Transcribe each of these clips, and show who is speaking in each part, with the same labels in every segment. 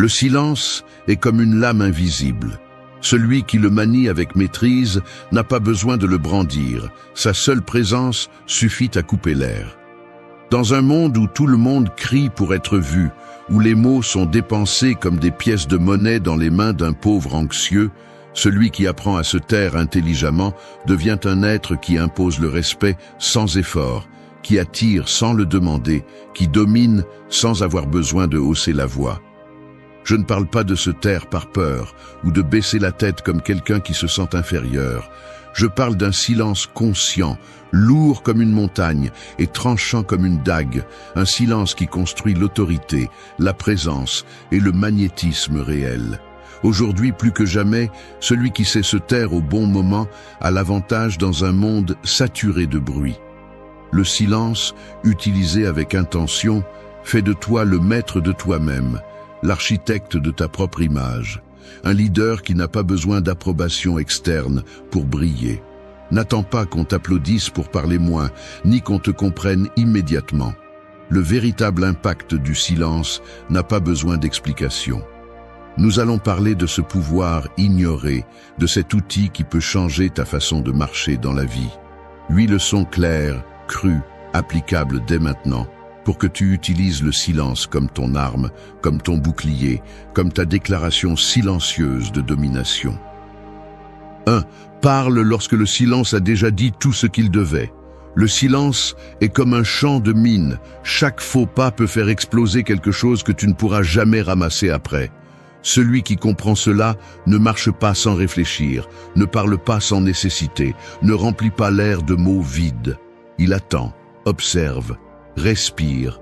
Speaker 1: Le silence est comme une lame invisible. Celui qui le manie avec maîtrise n'a pas besoin de le brandir. Sa seule présence suffit à couper l'air. Dans un monde où tout le monde crie pour être vu, où les mots sont dépensés comme des pièces de monnaie dans les mains d'un pauvre anxieux, celui qui apprend à se taire intelligemment devient un être qui impose le respect sans effort, qui attire sans le demander, qui domine sans avoir besoin de hausser la voix. Je ne parle pas de se taire par peur ou de baisser la tête comme quelqu'un qui se sent inférieur. Je parle d'un silence conscient, lourd comme une montagne et tranchant comme une dague, un silence qui construit l'autorité, la présence et le magnétisme réel. Aujourd'hui, plus que jamais, celui qui sait se taire au bon moment a l'avantage dans un monde saturé de bruit. Le silence, utilisé avec intention, fait de toi le maître de toi-même, l'architecte de ta propre image, un leader qui n'a pas besoin d'approbation externe pour briller. N'attends pas qu'on t'applaudisse pour parler moins, ni qu'on te comprenne immédiatement. Le véritable impact du silence n'a pas besoin d'explication. Nous allons parler de ce pouvoir ignoré, de cet outil qui peut changer ta façon de marcher dans la vie. 8 leçons claires, crues, applicables dès maintenant, pour que tu utilises le silence comme ton arme, comme ton bouclier, comme ta déclaration silencieuse de domination. 1. Parle lorsque le silence a déjà dit tout ce qu'il devait. Le silence est comme un champ de mine. Chaque faux pas peut faire exploser quelque chose que tu ne pourras jamais ramasser après. Celui qui comprend cela ne marche pas sans réfléchir, ne parle pas sans nécessité, ne remplit pas l'air de mots vides. Il attend, observe, respire,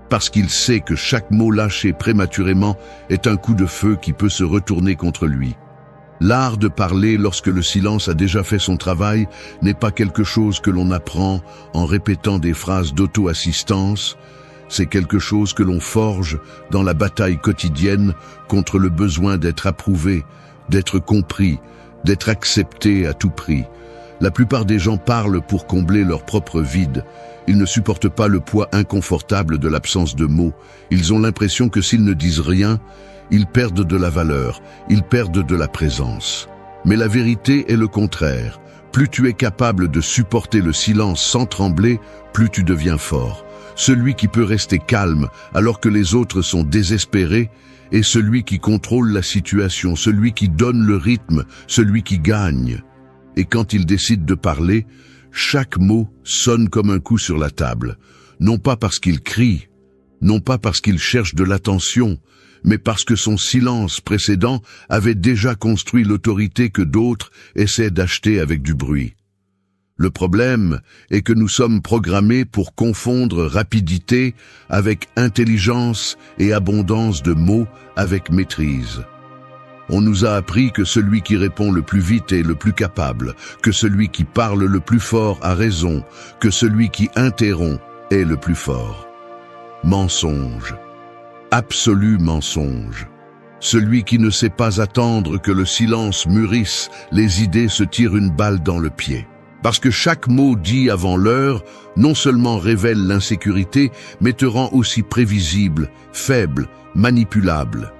Speaker 1: parce qu'il sait que chaque mot lâché prématurément est un coup de feu qui peut se retourner contre lui. L'art de parler lorsque le silence a déjà fait son travail n'est pas quelque chose que l'on apprend en répétant des phrases d'auto-assistance, c'est quelque chose que l'on forge dans la bataille quotidienne contre le besoin d'être approuvé, d'être compris, d'être accepté à tout prix. La plupart des gens parlent pour combler leur propre vide. Ils ne supportent pas le poids inconfortable de l'absence de mots. Ils ont l'impression que s'ils ne disent rien, ils perdent de la valeur, ils perdent de la présence. Mais la vérité est le contraire. Plus tu es capable de supporter le silence sans trembler, plus tu deviens fort. Celui qui peut rester calme alors que les autres sont désespérés est celui qui contrôle la situation, celui qui donne le rythme, celui qui gagne. Et quand il décide de parler, chaque mot sonne comme un coup sur la table, non pas parce qu'il crie, non pas parce qu'il cherche de l'attention, mais parce que son silence précédent avait déjà construit l'autorité que d'autres essaient d'acheter avec du bruit. Le problème est que nous sommes programmés pour confondre rapidité avec intelligence et abondance de mots avec maîtrise. On nous a appris que celui qui répond le plus vite est le plus capable, que celui qui parle le plus fort a raison, que celui qui interrompt est le plus fort. Mensonge. Absolu mensonge. Celui qui ne sait pas attendre que le silence mûrisse, les idées se tirent une balle dans le pied. Parce que chaque mot dit avant l'heure non seulement révèle l'insécurité, mais te rend aussi prévisible, faible, manipulable.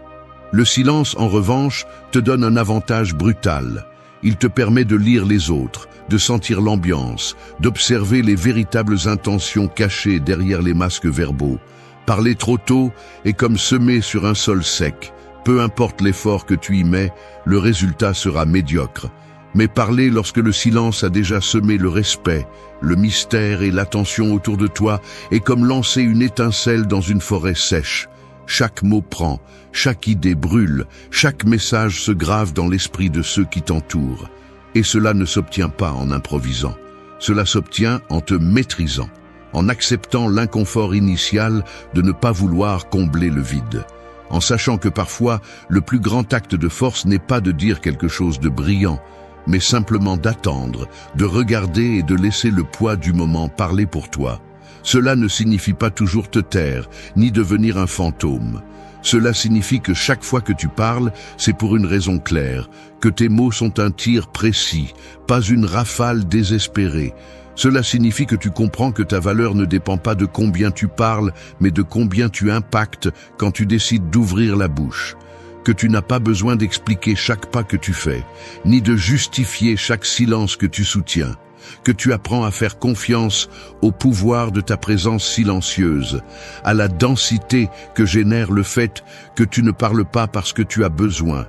Speaker 1: Le silence, en revanche, te donne un avantage brutal. Il te permet de lire les autres, de sentir l'ambiance, d'observer les véritables intentions cachées derrière les masques verbaux. Parler trop tôt est comme semer sur un sol sec. Peu importe l'effort que tu y mets, le résultat sera médiocre. Mais parler lorsque le silence a déjà semé le respect, le mystère et l'attention autour de toi est comme lancer une étincelle dans une forêt sèche. Chaque mot prend, chaque idée brûle, chaque message se grave dans l'esprit de ceux qui t'entourent. Et cela ne s'obtient pas en improvisant. Cela s'obtient en te maîtrisant, en acceptant l'inconfort initial de ne pas vouloir combler le vide. En sachant que parfois, le plus grand acte de force n'est pas de dire quelque chose de brillant, mais simplement d'attendre, de regarder et de laisser le poids du moment parler pour toi. Cela ne signifie pas toujours te taire, ni devenir un fantôme. Cela signifie que chaque fois que tu parles, c'est pour une raison claire, que tes mots sont un tir précis, pas une rafale désespérée. Cela signifie que tu comprends que ta valeur ne dépend pas de combien tu parles, mais de combien tu impactes quand tu décides d'ouvrir la bouche. que tu n'as pas besoin d'expliquer chaque pas que tu fais, ni de justifier chaque silence que tu soutiens, que tu apprends à faire confiance au pouvoir de ta présence silencieuse, à la densité que génère le fait que tu ne parles pas parce que tu as besoin,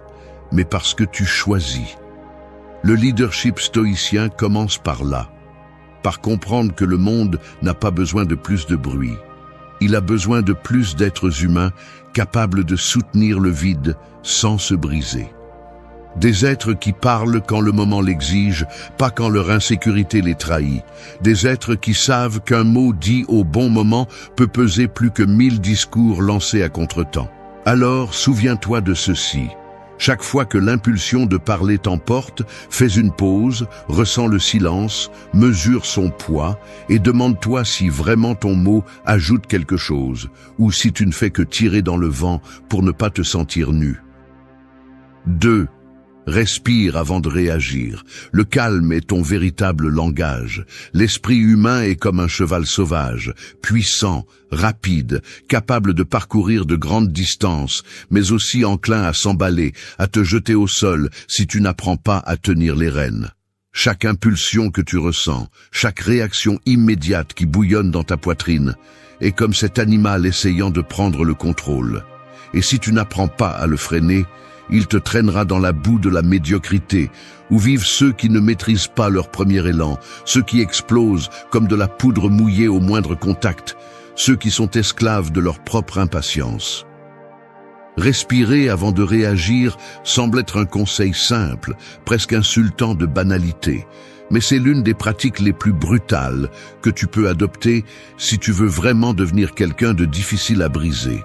Speaker 1: mais parce que tu choisis. Le leadership stoïcien commence par là, par comprendre que le monde n'a pas besoin de plus de bruit. Il a besoin de plus d'êtres humains capables de soutenir le vide sans se briser. Des êtres qui parlent quand le moment l'exige, pas quand leur insécurité les trahit. Des êtres qui savent qu'un mot dit au bon moment peut peser plus que 1000 discours lancés à contretemps. Alors, souviens-toi de ceci. Chaque fois que l'impulsion de parler t'emporte, fais une pause, ressens le silence, mesure son poids et demande-toi si vraiment ton mot ajoute quelque chose ou si tu ne fais que tirer dans le vent pour ne pas te sentir nu. 2. Respire avant de réagir. Le calme est ton véritable langage. L'esprit humain est comme un cheval sauvage, puissant, rapide, capable de parcourir de grandes distances, mais aussi enclin à s'emballer, à te jeter au sol si tu n'apprends pas à tenir les rênes. Chaque impulsion que tu ressens, chaque réaction immédiate qui bouillonne dans ta poitrine, est comme cet animal essayant de prendre le contrôle. Et si tu n'apprends pas à le freiner, il te traînera dans la boue de la médiocrité, où vivent ceux qui ne maîtrisent pas leur premier élan, ceux qui explosent comme de la poudre mouillée au moindre contact, ceux qui sont esclaves de leur propre impatience. Respirer avant de réagir semble être un conseil simple, presque insultant de banalité, mais c'est l'une des pratiques les plus brutales que tu peux adopter si tu veux vraiment devenir quelqu'un de difficile à briser.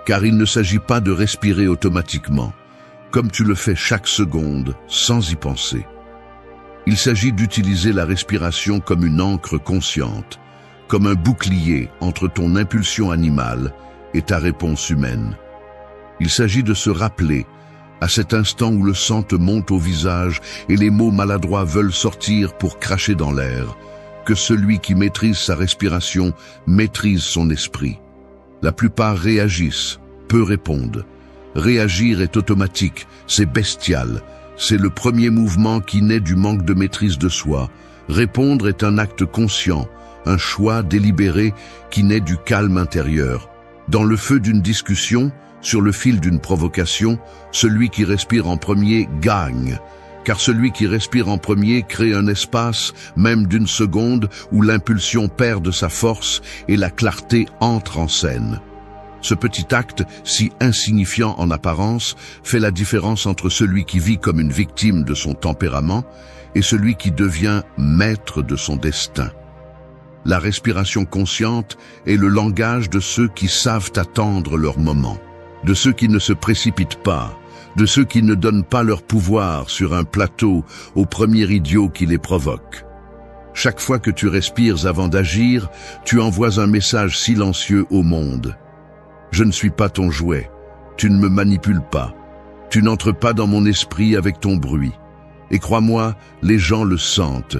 Speaker 1: Car il ne s'agit pas de respirer automatiquement, comme tu le fais chaque seconde, sans y penser. Il s'agit d'utiliser la respiration comme une ancre consciente, comme un bouclier entre ton impulsion animale et ta réponse humaine. Il s'agit de se rappeler, à cet instant où le sang te monte au visage et les mots maladroits veulent sortir pour cracher dans l'air, que celui qui maîtrise sa respiration maîtrise son esprit. La plupart réagissent, peu répondent. Réagir est automatique, c'est bestial. C'est le premier mouvement qui naît du manque de maîtrise de soi. Répondre est un acte conscient, un choix délibéré qui naît du calme intérieur. Dans le feu d'une discussion, sur le fil d'une provocation, celui qui respire en premier gagne. Car celui qui respire en premier crée un espace, même d'une seconde, où l'impulsion perd de sa force et la clarté entre en scène. Ce petit acte, si insignifiant en apparence, fait la différence entre celui qui vit comme une victime de son tempérament et celui qui devient maître de son destin. La respiration consciente est le langage de ceux qui savent attendre leur moment, de ceux qui ne se précipitent pas, de ceux qui ne donnent pas leur pouvoir sur un plateau au premier idiot qui les provoque. Chaque fois que tu respires avant d'agir, tu envoies un message silencieux au monde. Je ne suis pas ton jouet, tu ne me manipules pas, tu n'entres pas dans mon esprit avec ton bruit. Et crois-moi, les gens le sentent.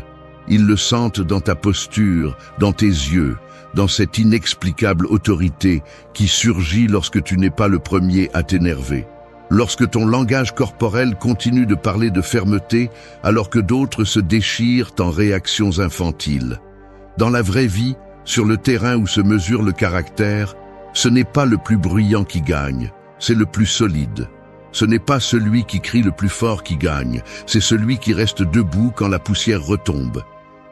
Speaker 1: Ils le sentent dans ta posture, dans tes yeux, dans cette inexplicable autorité qui surgit lorsque tu n'es pas le premier à t'énerver. Lorsque ton langage corporel continue de parler de fermeté alors que d'autres se déchirent en réactions infantiles. Dans la vraie vie, sur le terrain où se mesure le caractère, ce n'est pas le plus bruyant qui gagne, c'est le plus solide. Ce n'est pas celui qui crie le plus fort qui gagne, c'est celui qui reste debout quand la poussière retombe.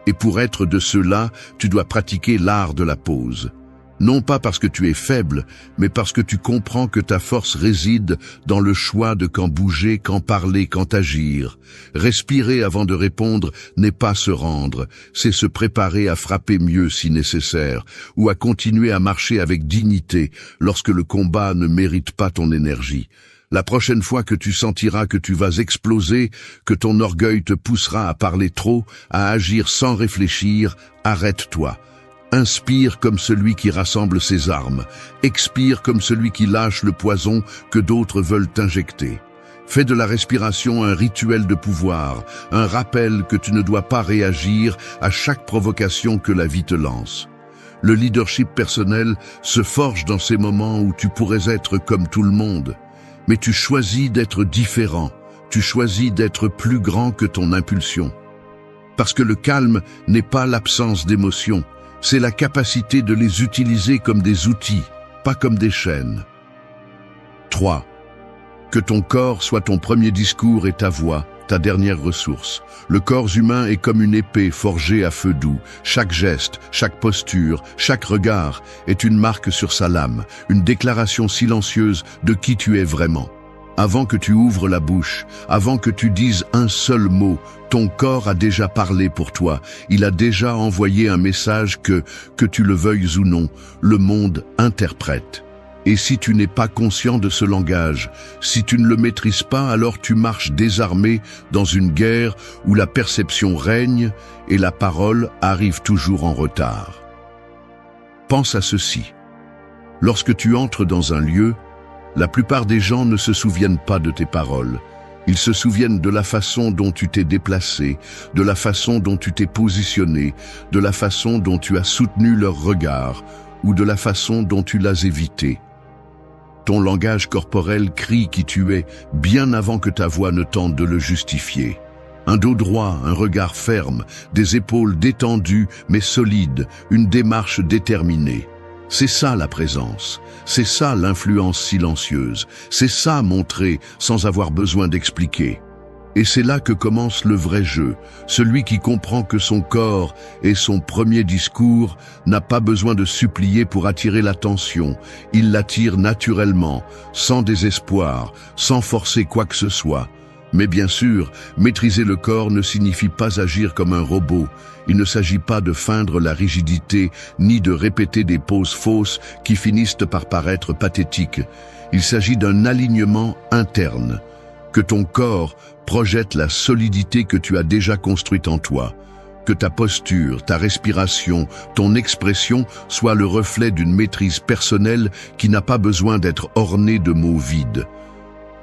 Speaker 1: Et pour être de ceux-là, tu dois pratiquer l'art de la pause. Non pas parce que tu es faible, mais parce que tu comprends que ta force réside dans le choix de quand bouger, quand parler, quand agir. Respirer avant de répondre n'est pas se rendre, c'est se préparer à frapper mieux si nécessaire, ou à continuer à marcher avec dignité lorsque le combat ne mérite pas ton énergie. La prochaine fois que tu sentiras que tu vas exploser, que ton orgueil te poussera à parler trop, à agir sans réfléchir, arrête-toi. Inspire comme celui qui rassemble ses armes. Expire comme celui qui lâche le poison que d'autres veulent injecter. Fais de la respiration un rituel de pouvoir, un rappel que tu ne dois pas réagir à chaque provocation que la vie te lance. Le leadership personnel se forge dans ces moments où tu pourrais être comme tout le monde. mais tu choisis d'être différent, tu choisis d'être plus grand que ton impulsion. Parce que le calme n'est pas l'absence d'émotions, c'est la capacité de les utiliser comme des outils, pas comme des chaînes. 3. Que ton corps soit ton premier discours et ta voix, ta dernière ressource. Le corps humain est comme une épée forgée à feu doux. Chaque geste, chaque posture, chaque regard est une marque sur sa lame, une déclaration silencieuse de qui tu es vraiment. Avant que tu ouvres la bouche, avant que tu dises un seul mot, ton corps a déjà parlé pour toi. Il a déjà envoyé un message que tu le veuilles ou non, le monde interprète. Et si tu n'es pas conscient de ce langage, si tu ne le maîtrises pas, alors tu marches désarmé dans une guerre où la perception règne et la parole arrive toujours en retard. Pense à ceci. Lorsque tu entres dans un lieu, la plupart des gens ne se souviennent pas de tes paroles. Ils se souviennent de la façon dont tu t'es déplacé, de la façon dont tu t'es positionné, de la façon dont tu as soutenu leur regard ou de la façon dont tu l'as évité. Ton langage corporel crie qui tu es bien avant que ta voix ne tente de le justifier. Un dos droit, un regard ferme, des épaules détendues mais solides, une démarche déterminée. C'est ça la présence, c'est ça l'influence silencieuse, c'est ça montrer sans avoir besoin d'expliquer. Et c'est là que commence le vrai jeu, celui qui comprend que son corps et son premier discours n'a pas besoin de supplier pour attirer l'attention. Il l'attire naturellement, sans désespoir, sans forcer quoi que ce soit. Mais bien sûr, maîtriser le corps ne signifie pas agir comme un robot. Il ne s'agit pas de feindre la rigidité, ni de répéter des poses fausses qui finissent par paraître pathétiques. Il s'agit d'un alignement interne. Que ton corps projette la solidité que tu as déjà construite en toi. Que ta posture, ta respiration, ton expression soient le reflet d'une maîtrise personnelle qui n'a pas besoin d'être ornée de mots vides.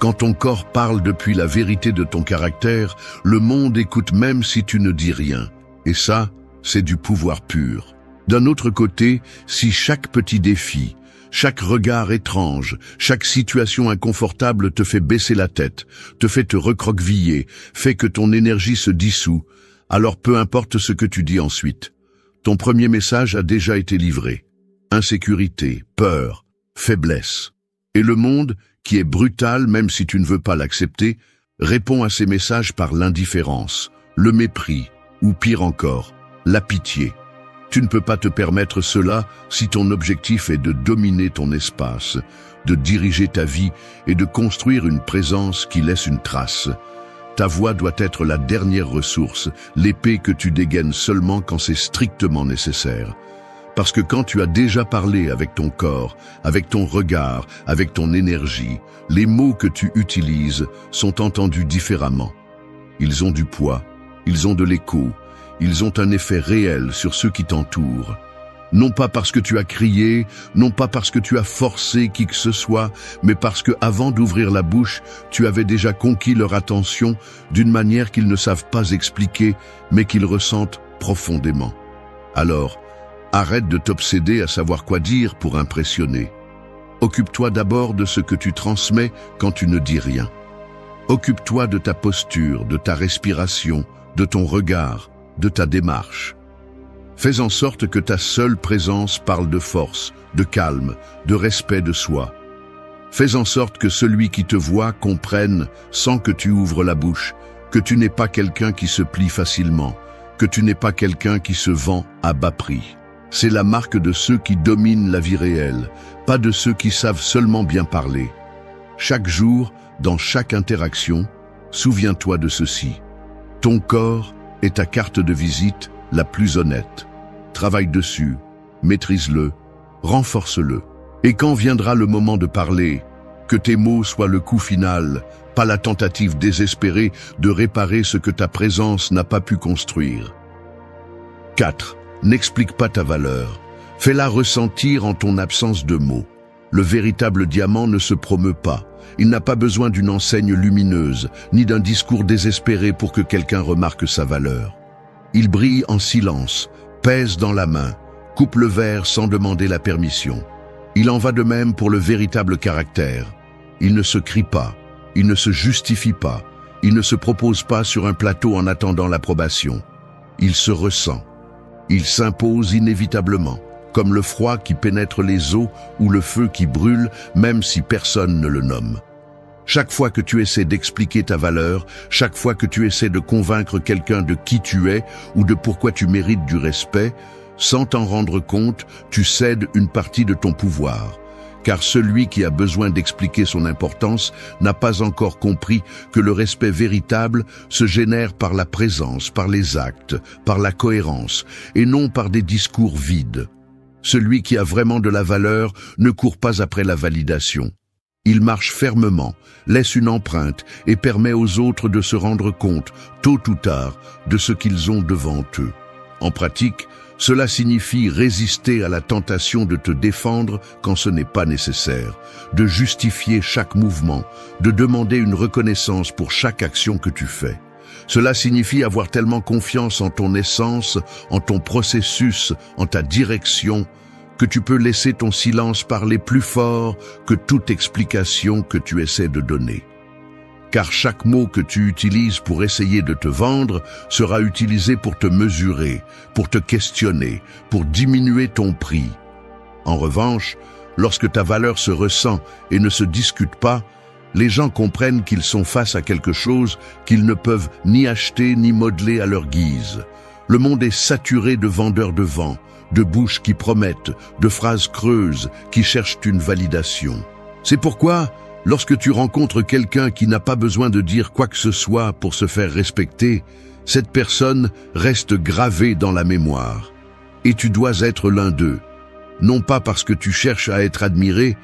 Speaker 1: Quand ton corps parle depuis la vérité de ton caractère, le monde écoute même si tu ne dis rien. Et ça, c'est du pouvoir pur. D'un autre côté, si chaque petit défi, chaque regard étrange, chaque situation inconfortable te fait baisser la tête, te fait te recroqueviller, fait que ton énergie se dissout, alors peu importe ce que tu dis ensuite. Ton premier message a déjà été livré. Insécurité, peur, faiblesse. Et le monde, qui est brutal même si tu ne veux pas l'accepter, répond à ces messages par l'indifférence, le mépris, ou pire encore, la pitié. Tu ne peux pas te permettre cela si ton objectif est de dominer ton espace, de diriger ta vie et de construire une présence qui laisse une trace. Ta voix doit être la dernière ressource, l'épée que tu dégaines seulement quand c'est strictement nécessaire. Parce que quand tu as déjà parlé avec ton corps, avec ton regard, avec ton énergie, les mots que tu utilises sont entendus différemment. Ils ont du poids, ils ont de l'écho, ils ont un effet réel sur ceux qui t'entourent. Non pas parce que tu as crié, non pas parce que tu as forcé qui que ce soit, mais parce que avant d'ouvrir la bouche, tu avais déjà conquis leur attention d'une manière qu'ils ne savent pas expliquer, mais qu'ils ressentent profondément. Alors, arrête de t'obséder à savoir quoi dire pour impressionner. Occupe-toi d'abord de ce que tu transmets quand tu ne dis rien. Occupe-toi de ta posture, de ta respiration, de ton regard, de ta démarche. Fais en sorte que ta seule présence parle de force, de calme, de respect de soi. Fais en sorte que celui qui te voit comprenne, sans que tu ouvres la bouche, que tu n'es pas quelqu'un qui se plie facilement, que tu n'es pas quelqu'un qui se vend à bas prix. C'est la marque de ceux qui dominent la vie réelle, pas de ceux qui savent seulement bien parler. Chaque jour, dans chaque interaction, souviens-toi de ceci. Ton corps est ta carte de visite la plus honnête. Travaille dessus, maîtrise-le, renforce-le. Et quand viendra le moment de parler, que tes mots soient le coup final, pas la tentative désespérée de réparer ce que ta présence n'a pas pu construire. 4. N'explique pas ta valeur. Fais-la ressentir en ton absence de mots. Le véritable diamant ne se promeut pas. Il n'a pas besoin d'une enseigne lumineuse, ni d'un discours désespéré pour que quelqu'un remarque sa valeur. Il brille en silence, pèse dans la main, coupe le verre sans demander la permission. Il en va de même pour le véritable caractère. Il ne se crie pas, il ne se justifie pas, il ne se propose pas sur un plateau en attendant l'approbation. Il se ressent. Il s'impose inévitablement, comme le froid qui pénètre les os ou le feu qui brûle, même si personne ne le nomme. Chaque fois que tu essaies d'expliquer ta valeur, chaque fois que tu essaies de convaincre quelqu'un de qui tu es ou de pourquoi tu mérites du respect, sans t'en rendre compte, tu cèdes une partie de ton pouvoir. Car celui qui a besoin d'expliquer son importance n'a pas encore compris que le respect véritable se génère par la présence, par les actes, par la cohérence, et non par des discours vides. Celui qui a vraiment de la valeur ne court pas après la validation. Il marche fermement, laisse une empreinte et permet aux autres de se rendre compte, tôt ou tard, de ce qu'ils ont devant eux. En pratique, cela signifie résister à la tentation de te défendre quand ce n'est pas nécessaire, de justifier chaque mouvement, de demander une reconnaissance pour chaque action que tu fais. Cela signifie avoir tellement confiance en ton essence, en ton processus, en ta direction, que tu peux laisser ton silence parler plus fort que toute explication que tu essaies de donner. Car chaque mot que tu utilises pour essayer de te vendre sera utilisé pour te mesurer, pour te questionner, pour diminuer ton prix. En revanche, lorsque ta valeur se ressent et ne se discute pas, les gens comprennent qu'ils sont face à quelque chose qu'ils ne peuvent ni acheter ni modeler à leur guise. Le monde est saturé de vendeurs de vent, de bouches qui promettent, de phrases creuses qui cherchent une validation. C'est pourquoi, lorsque tu rencontres quelqu'un qui n'a pas besoin de dire quoi que ce soit pour se faire respecter, cette personne reste gravée dans la mémoire. Et tu dois être l'un d'eux. Non pas parce que tu cherches à être admiré,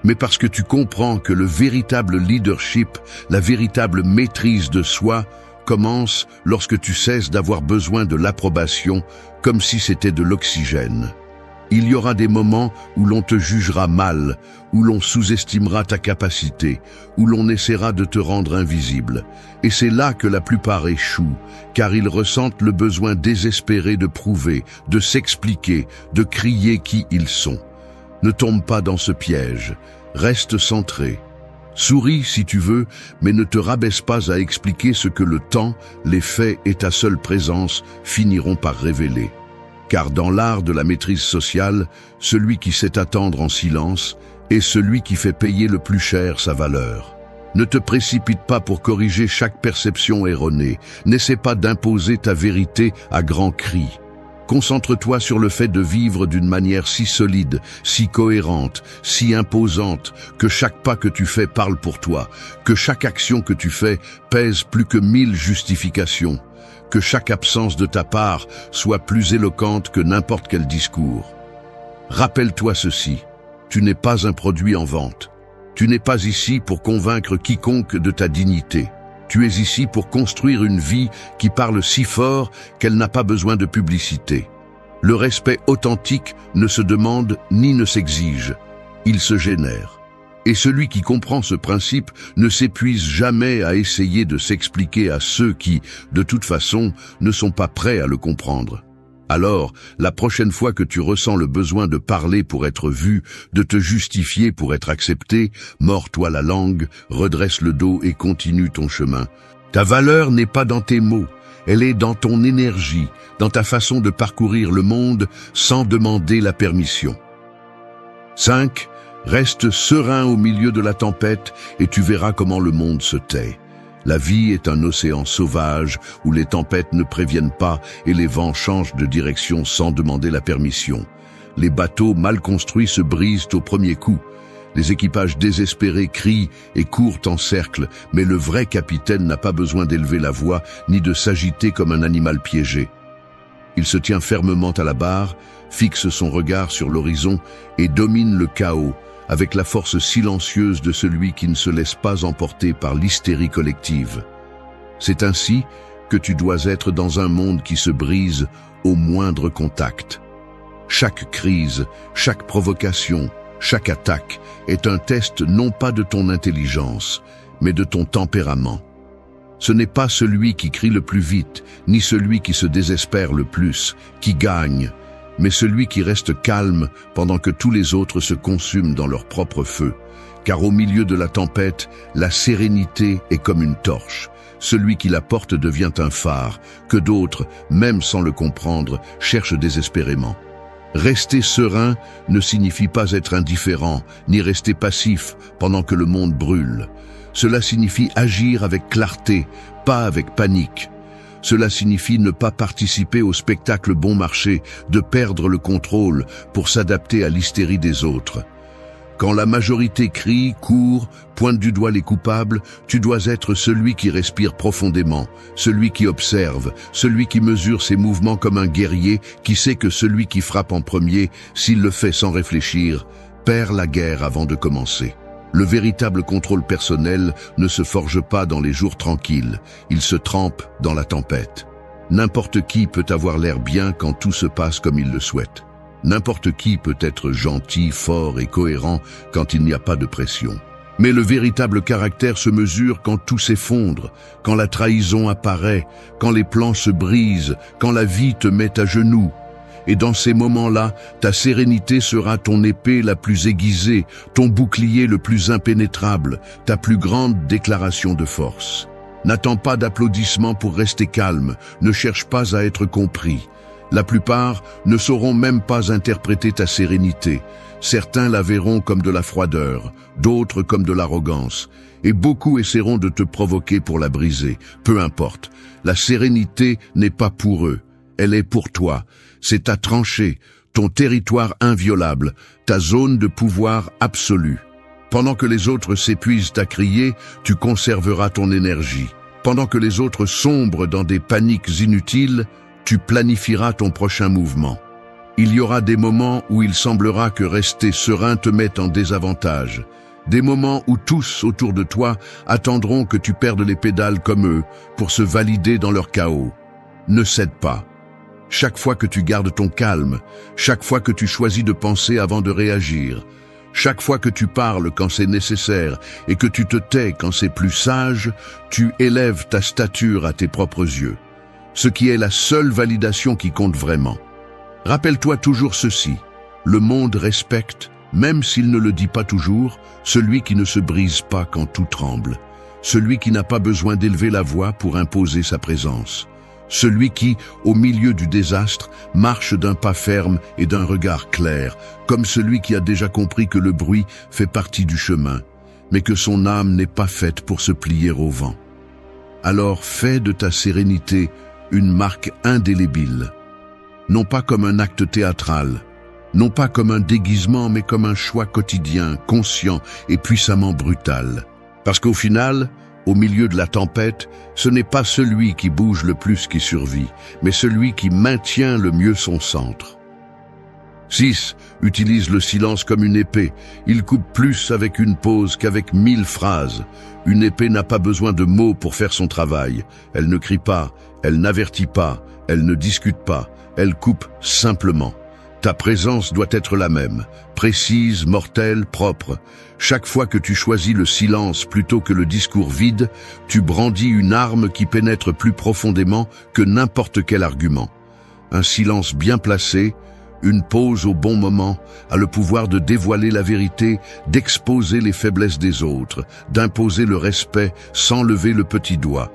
Speaker 1: mais parce que tu comprends que le véritable leadership, la véritable maîtrise de soi, commence lorsque tu cesses d'avoir besoin de l'approbation comme si c'était de l'oxygène. Il y aura des moments où l'on te jugera mal, où l'on sous-estimera ta capacité, où l'on essaiera de te rendre invisible. Et c'est là que la plupart échouent, car ils ressentent le besoin désespéré de prouver, de s'expliquer, de crier qui ils sont. Ne tombe pas dans ce piège, reste centré. Souris si tu veux, mais ne te rabaisse pas à expliquer ce que le temps, les faits et ta seule présence finiront par révéler. Car dans l'art de la maîtrise sociale, celui qui sait attendre en silence est celui qui fait payer le plus cher sa valeur. Ne te précipite pas pour corriger chaque perception erronée. N'essaie pas d'imposer ta vérité à grands cris. Concentre-toi sur le fait de vivre d'une manière si solide, si cohérente, si imposante, que chaque pas que tu fais parle pour toi, que chaque action que tu fais pèse plus que 1000 justifications, que chaque absence de ta part soit plus éloquente que n'importe quel discours. Rappelle-toi ceci, tu n'es pas un produit en vente. Tu n'es pas ici pour convaincre quiconque de ta dignité. Tu es ici pour construire une vie qui parle si fort qu'elle n'a pas besoin de publicité. Le respect authentique ne se demande ni ne s'exige, il se génère. Et celui qui comprend ce principe ne s'épuise jamais à essayer de s'expliquer à ceux qui, de toute façon, ne sont pas prêts à le comprendre. Alors, la prochaine fois que tu ressens le besoin de parler pour être vu, de te justifier pour être accepté, mords-toi la langue, redresse le dos et continue ton chemin. Ta valeur n'est pas dans tes mots, elle est dans ton énergie, dans ta façon de parcourir le monde sans demander la permission. 5. Reste serein au milieu de la tempête et tu verras comment le monde se tait. La vie est un océan sauvage où les tempêtes ne préviennent pas et les vents changent de direction sans demander la permission. Les bateaux mal construits se brisent au premier coup. Les équipages désespérés crient et courent en cercle, mais le vrai capitaine n'a pas besoin d'élever la voix ni de s'agiter comme un animal piégé. Il se tient fermement à la barre, fixe son regard sur l'horizon et domine le chaos, avec la force silencieuse de celui qui ne se laisse pas emporter par l'hystérie collective. C'est ainsi que tu dois être dans un monde qui se brise au moindre contact. Chaque crise, chaque provocation, chaque attaque est un test non pas de ton intelligence, mais de ton tempérament. Ce n'est pas celui qui crie le plus vite, ni celui qui se désespère le plus, qui gagne, mais celui qui reste calme pendant que tous les autres se consument dans leur propre feu, Car au milieu de la tempête, la sérénité est comme une torche. Celui qui la porte devient un phare, que d'autres, même sans le comprendre, cherchent désespérément. Rester serein ne signifie pas être indifférent, ni rester passif pendant que le monde brûle. Cela signifie agir avec clarté, pas avec panique. Cela signifie ne pas participer au spectacle bon marché, de perdre le contrôle pour s'adapter à l'hystérie des autres. Quand la majorité crie, court, pointe du doigt les coupables, tu dois être celui qui respire profondément, celui qui observe, celui qui mesure ses mouvements comme un guerrier, qui sait que celui qui frappe en premier, s'il le fait sans réfléchir, perd la guerre avant de commencer. Le véritable contrôle personnel ne se forge pas dans les jours tranquilles, il se trempe dans la tempête. N'importe qui peut avoir l'air bien quand tout se passe comme il le souhaite. N'importe qui peut être gentil, fort et cohérent quand il n'y a pas de pression. Mais le véritable caractère se mesure quand tout s'effondre, quand la trahison apparaît, quand les plans se brisent, quand la vie te met à genoux. Et dans ces moments-là, ta sérénité sera ton épée la plus aiguisée, ton bouclier le plus impénétrable, ta plus grande déclaration de force. N'attends pas d'applaudissements pour rester calme, ne cherche pas à être compris. La plupart ne sauront même pas interpréter ta sérénité. Certains la verront comme de la froideur, d'autres comme de l'arrogance, et beaucoup essaieront de te provoquer pour la briser. Peu importe, la sérénité n'est pas pour eux, elle est pour toi. C'est ta tranchée, ton territoire inviolable, ta zone de pouvoir absolu. Pendant que les autres s'épuisent à crier, tu conserveras ton énergie. Pendant que les autres sombrent dans des paniques inutiles, tu planifieras ton prochain mouvement. Il y aura des moments où il semblera que rester serein te mette en désavantage. Des moments où tous autour de toi attendront que tu perdes les pédales comme eux pour se valider dans leur chaos. Ne cède pas. Chaque fois que tu gardes ton calme, chaque fois que tu choisis de penser avant de réagir, chaque fois que tu parles quand c'est nécessaire et que tu te tais quand c'est plus sage, tu élèves ta stature à tes propres yeux. Ce qui est la seule validation qui compte vraiment. Rappelle-toi toujours ceci, le monde respecte, même s'il ne le dit pas toujours, celui qui ne se brise pas quand tout tremble, celui qui n'a pas besoin d'élever la voix pour imposer sa présence, celui qui, au milieu du désastre, marche d'un pas ferme et d'un regard clair, comme celui qui a déjà compris que le bruit fait partie du chemin, mais que son âme n'est pas faite pour se plier au vent. Alors fais de ta sérénité une marque indélébile, non pas comme un acte théâtral, non pas comme un déguisement, mais comme un choix quotidien, conscient et puissamment brutal. Parce qu'au final, au milieu de la tempête, ce n'est pas celui qui bouge le plus qui survit, mais celui qui maintient le mieux son centre. 6. Utilise le silence comme une épée. Il coupe plus avec une pause qu'avec 1000 phrases. Une épée n'a pas besoin de mots pour faire son travail. Elle ne crie pas, elle n'avertit pas, elle ne discute pas, elle coupe simplement. Ta présence doit être la même, précise, mortelle, propre. Chaque fois que tu choisis le silence plutôt que le discours vide, tu brandis une arme qui pénètre plus profondément que n'importe quel argument. Un silence bien placé, une pause au bon moment, a le pouvoir de dévoiler la vérité, d'exposer les faiblesses des autres, d'imposer le respect sans lever le petit doigt.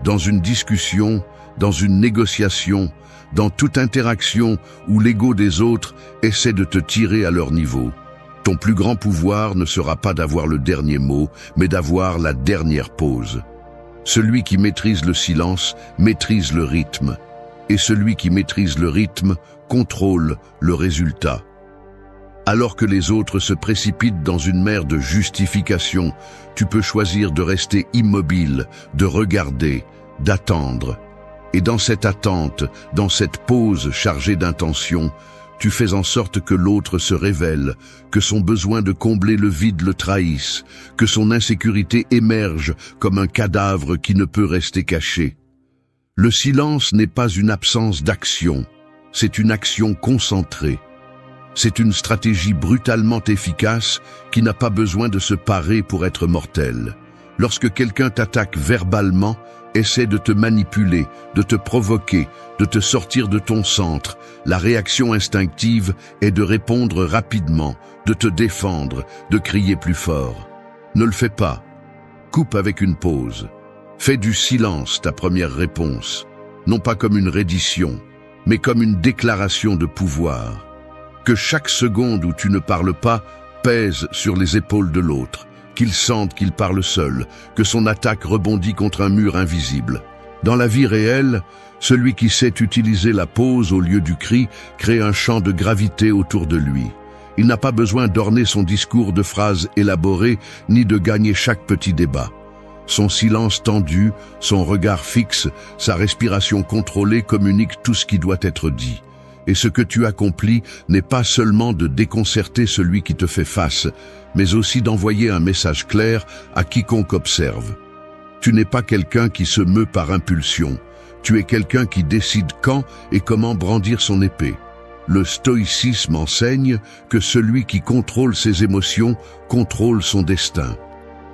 Speaker 1: Dans une discussion, dans une négociation, dans toute interaction où l'ego des autres essaie de te tirer à leur niveau, ton plus grand pouvoir ne sera pas d'avoir le dernier mot, mais d'avoir la dernière pause. Celui qui maîtrise le silence maîtrise le rythme, et celui qui maîtrise le rythme contrôle le résultat. Alors que les autres se précipitent dans une mer de justification, tu peux choisir de rester immobile, de regarder, d'attendre. Et dans cette attente, dans cette pause chargée d'intention, tu fais en sorte que l'autre se révèle, que son besoin de combler le vide le trahisse, que son insécurité émerge comme un cadavre qui ne peut rester caché. Le silence n'est pas une absence d'action, c'est une action concentrée. C'est une stratégie brutalement efficace qui n'a pas besoin de se parer pour être mortelle. Lorsque quelqu'un t'attaque verbalement, essaie de te manipuler, de te provoquer, de te sortir de ton centre. La réaction instinctive est de répondre rapidement, de te défendre, de crier plus fort. Ne le fais pas. Coupe avec une pause. Fais du silence ta première réponse, non pas comme une reddition, mais comme une déclaration de pouvoir. Que chaque seconde où tu ne parles pas pèse sur les épaules de l'autre, qu'il sente qu'il parle seul, que son attaque rebondit contre un mur invisible. Dans la vie réelle, celui qui sait utiliser la pause au lieu du cri crée un champ de gravité autour de lui. Il n'a pas besoin d'orner son discours de phrases élaborées, ni de gagner chaque petit débat. Son silence tendu, son regard fixe, sa respiration contrôlée communiquent tout ce qui doit être dit. Et ce que tu accomplis n'est pas seulement de déconcerter celui qui te fait face, mais aussi d'envoyer un message clair à quiconque observe. Tu n'es pas quelqu'un qui se meut par impulsion. Tu es quelqu'un qui décide quand et comment brandir son épée. Le stoïcisme enseigne que celui qui contrôle ses émotions contrôle son destin.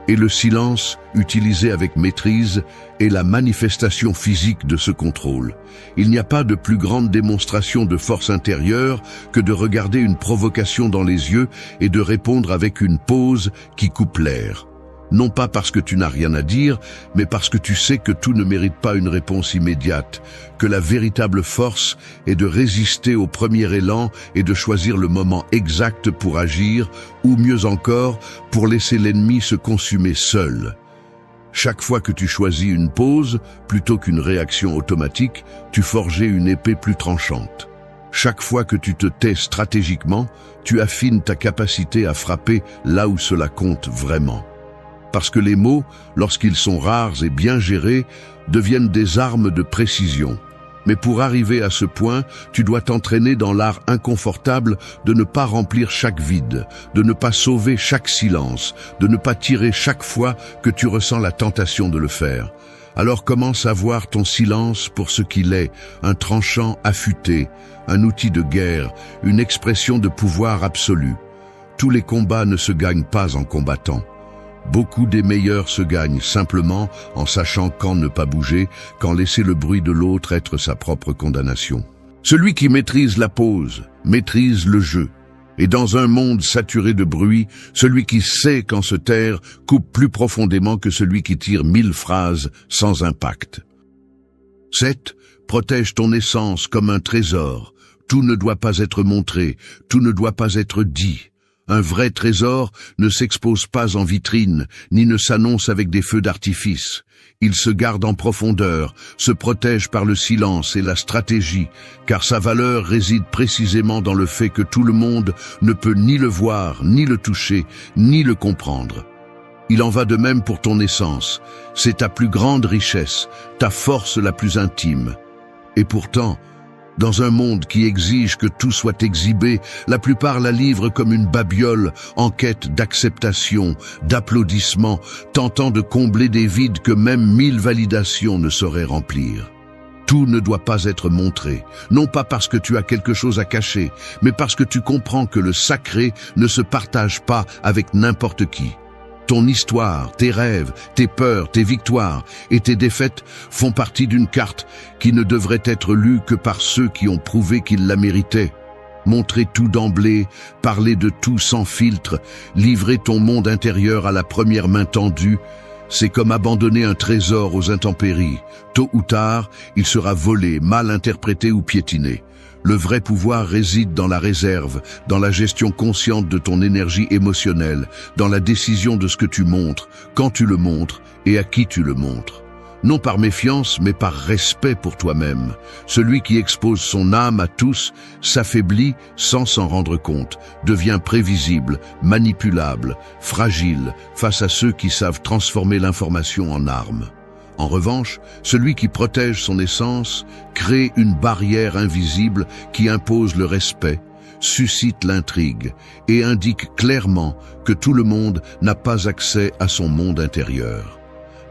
Speaker 1: Et le silence, utilisé avec maîtrise, est la manifestation physique de ce contrôle. Il n'y a pas de plus grande démonstration de force intérieure que de regarder une provocation dans les yeux et de répondre avec une pause qui coupe l'air. Non pas parce que tu n'as rien à dire, mais parce que tu sais que tout ne mérite pas une réponse immédiate, que la véritable force est de résister au premier élan et de choisir le moment exact pour agir, ou mieux encore, pour laisser l'ennemi se consumer seul. Chaque fois que tu choisis une pause, plutôt qu'une réaction automatique, tu forges une épée plus tranchante. Chaque fois que tu te tais stratégiquement, tu affines ta capacité à frapper là où cela compte vraiment. Parce que les mots, lorsqu'ils sont rares et bien gérés, deviennent des armes de précision. Mais pour arriver à ce point, tu dois t'entraîner dans l'art inconfortable de ne pas remplir chaque vide, de ne pas sauver chaque silence, de ne pas tirer chaque fois que tu ressens la tentation de le faire. Alors commence à voir ton silence pour ce qu'il est, un tranchant affûté, un outil de guerre, une expression de pouvoir absolu. Tous les combats ne se gagnent pas en combattant. Beaucoup des meilleurs se gagnent simplement en sachant quand ne pas bouger, quand laisser le bruit de l'autre être sa propre condamnation. Celui qui maîtrise la pause, maîtrise le jeu. Et dans un monde saturé de bruit, celui qui sait quand se taire coupe plus profondément que celui qui tire 1000 phrases sans impact. 7. Protège ton essence comme un trésor. Tout ne doit pas être montré, tout ne doit pas être dit. Un vrai trésor ne s'expose pas en vitrine, ni ne s'annonce avec des feux d'artifice. Il se garde en profondeur, se protège par le silence et la stratégie, car sa valeur réside précisément dans le fait que tout le monde ne peut ni le voir, ni le toucher, ni le comprendre. Il en va de même pour ton essence. C'est ta plus grande richesse, ta force la plus intime. Et pourtant, dans un monde qui exige que tout soit exhibé, la plupart la livrent comme une babiole en quête d'acceptation, d'applaudissements, tentant de combler des vides que même 1000 validations ne sauraient remplir. Tout ne doit pas être montré, non pas parce que tu as quelque chose à cacher, mais parce que tu comprends que le sacré ne se partage pas avec n'importe qui. Ton histoire, tes rêves, tes peurs, tes victoires et tes défaites font partie d'une carte qui ne devrait être lue que par ceux qui ont prouvé qu'ils la méritaient. Montrer tout d'emblée, parler de tout sans filtre, livrer ton monde intérieur à la première main tendue, c'est comme abandonner un trésor aux intempéries. Tôt ou tard, il sera volé, mal interprété ou piétiné. Le vrai pouvoir réside dans la réserve, dans la gestion consciente de ton énergie émotionnelle, dans la décision de ce que tu montres, quand tu le montres et à qui tu le montres. Non par méfiance, mais par respect pour toi-même. Celui qui expose son âme à tous s'affaiblit sans s'en rendre compte, devient prévisible, manipulable, fragile face à ceux qui savent transformer l'information en arme. En revanche, celui qui protège son essence crée une barrière invisible qui impose le respect, suscite l'intrigue et indique clairement que tout le monde n'a pas accès à son monde intérieur.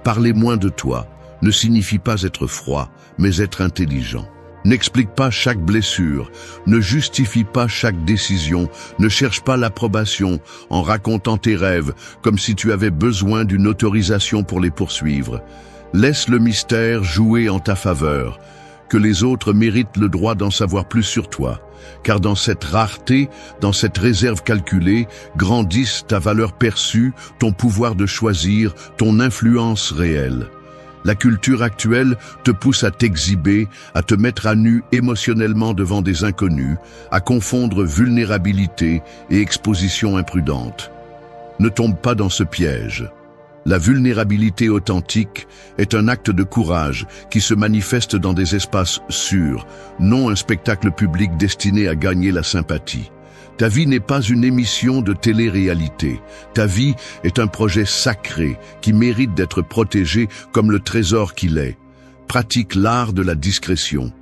Speaker 1: Parler moins de toi ne signifie pas être froid, mais être intelligent. N'explique pas chaque blessure, ne justifie pas chaque décision, ne cherche pas l'approbation en racontant tes rêves comme si tu avais besoin d'une autorisation pour les poursuivre. Laisse le mystère jouer en ta faveur, que les autres méritent le droit d'en savoir plus sur toi, car dans cette rareté, dans cette réserve calculée, grandissent ta valeur perçue, ton pouvoir de choisir, ton influence réelle. La culture actuelle te pousse à t'exhiber, à te mettre à nu émotionnellement devant des inconnus, à confondre vulnérabilité et exposition imprudente. Ne tombe pas dans ce piège. La vulnérabilité authentique est un acte de courage qui se manifeste dans des espaces sûrs, non un spectacle public destiné à gagner la sympathie. Ta vie n'est pas une émission de télé-réalité. Ta vie est un projet sacré qui mérite d'être protégé comme le trésor qu'il est. Pratique l'art de la discrétion.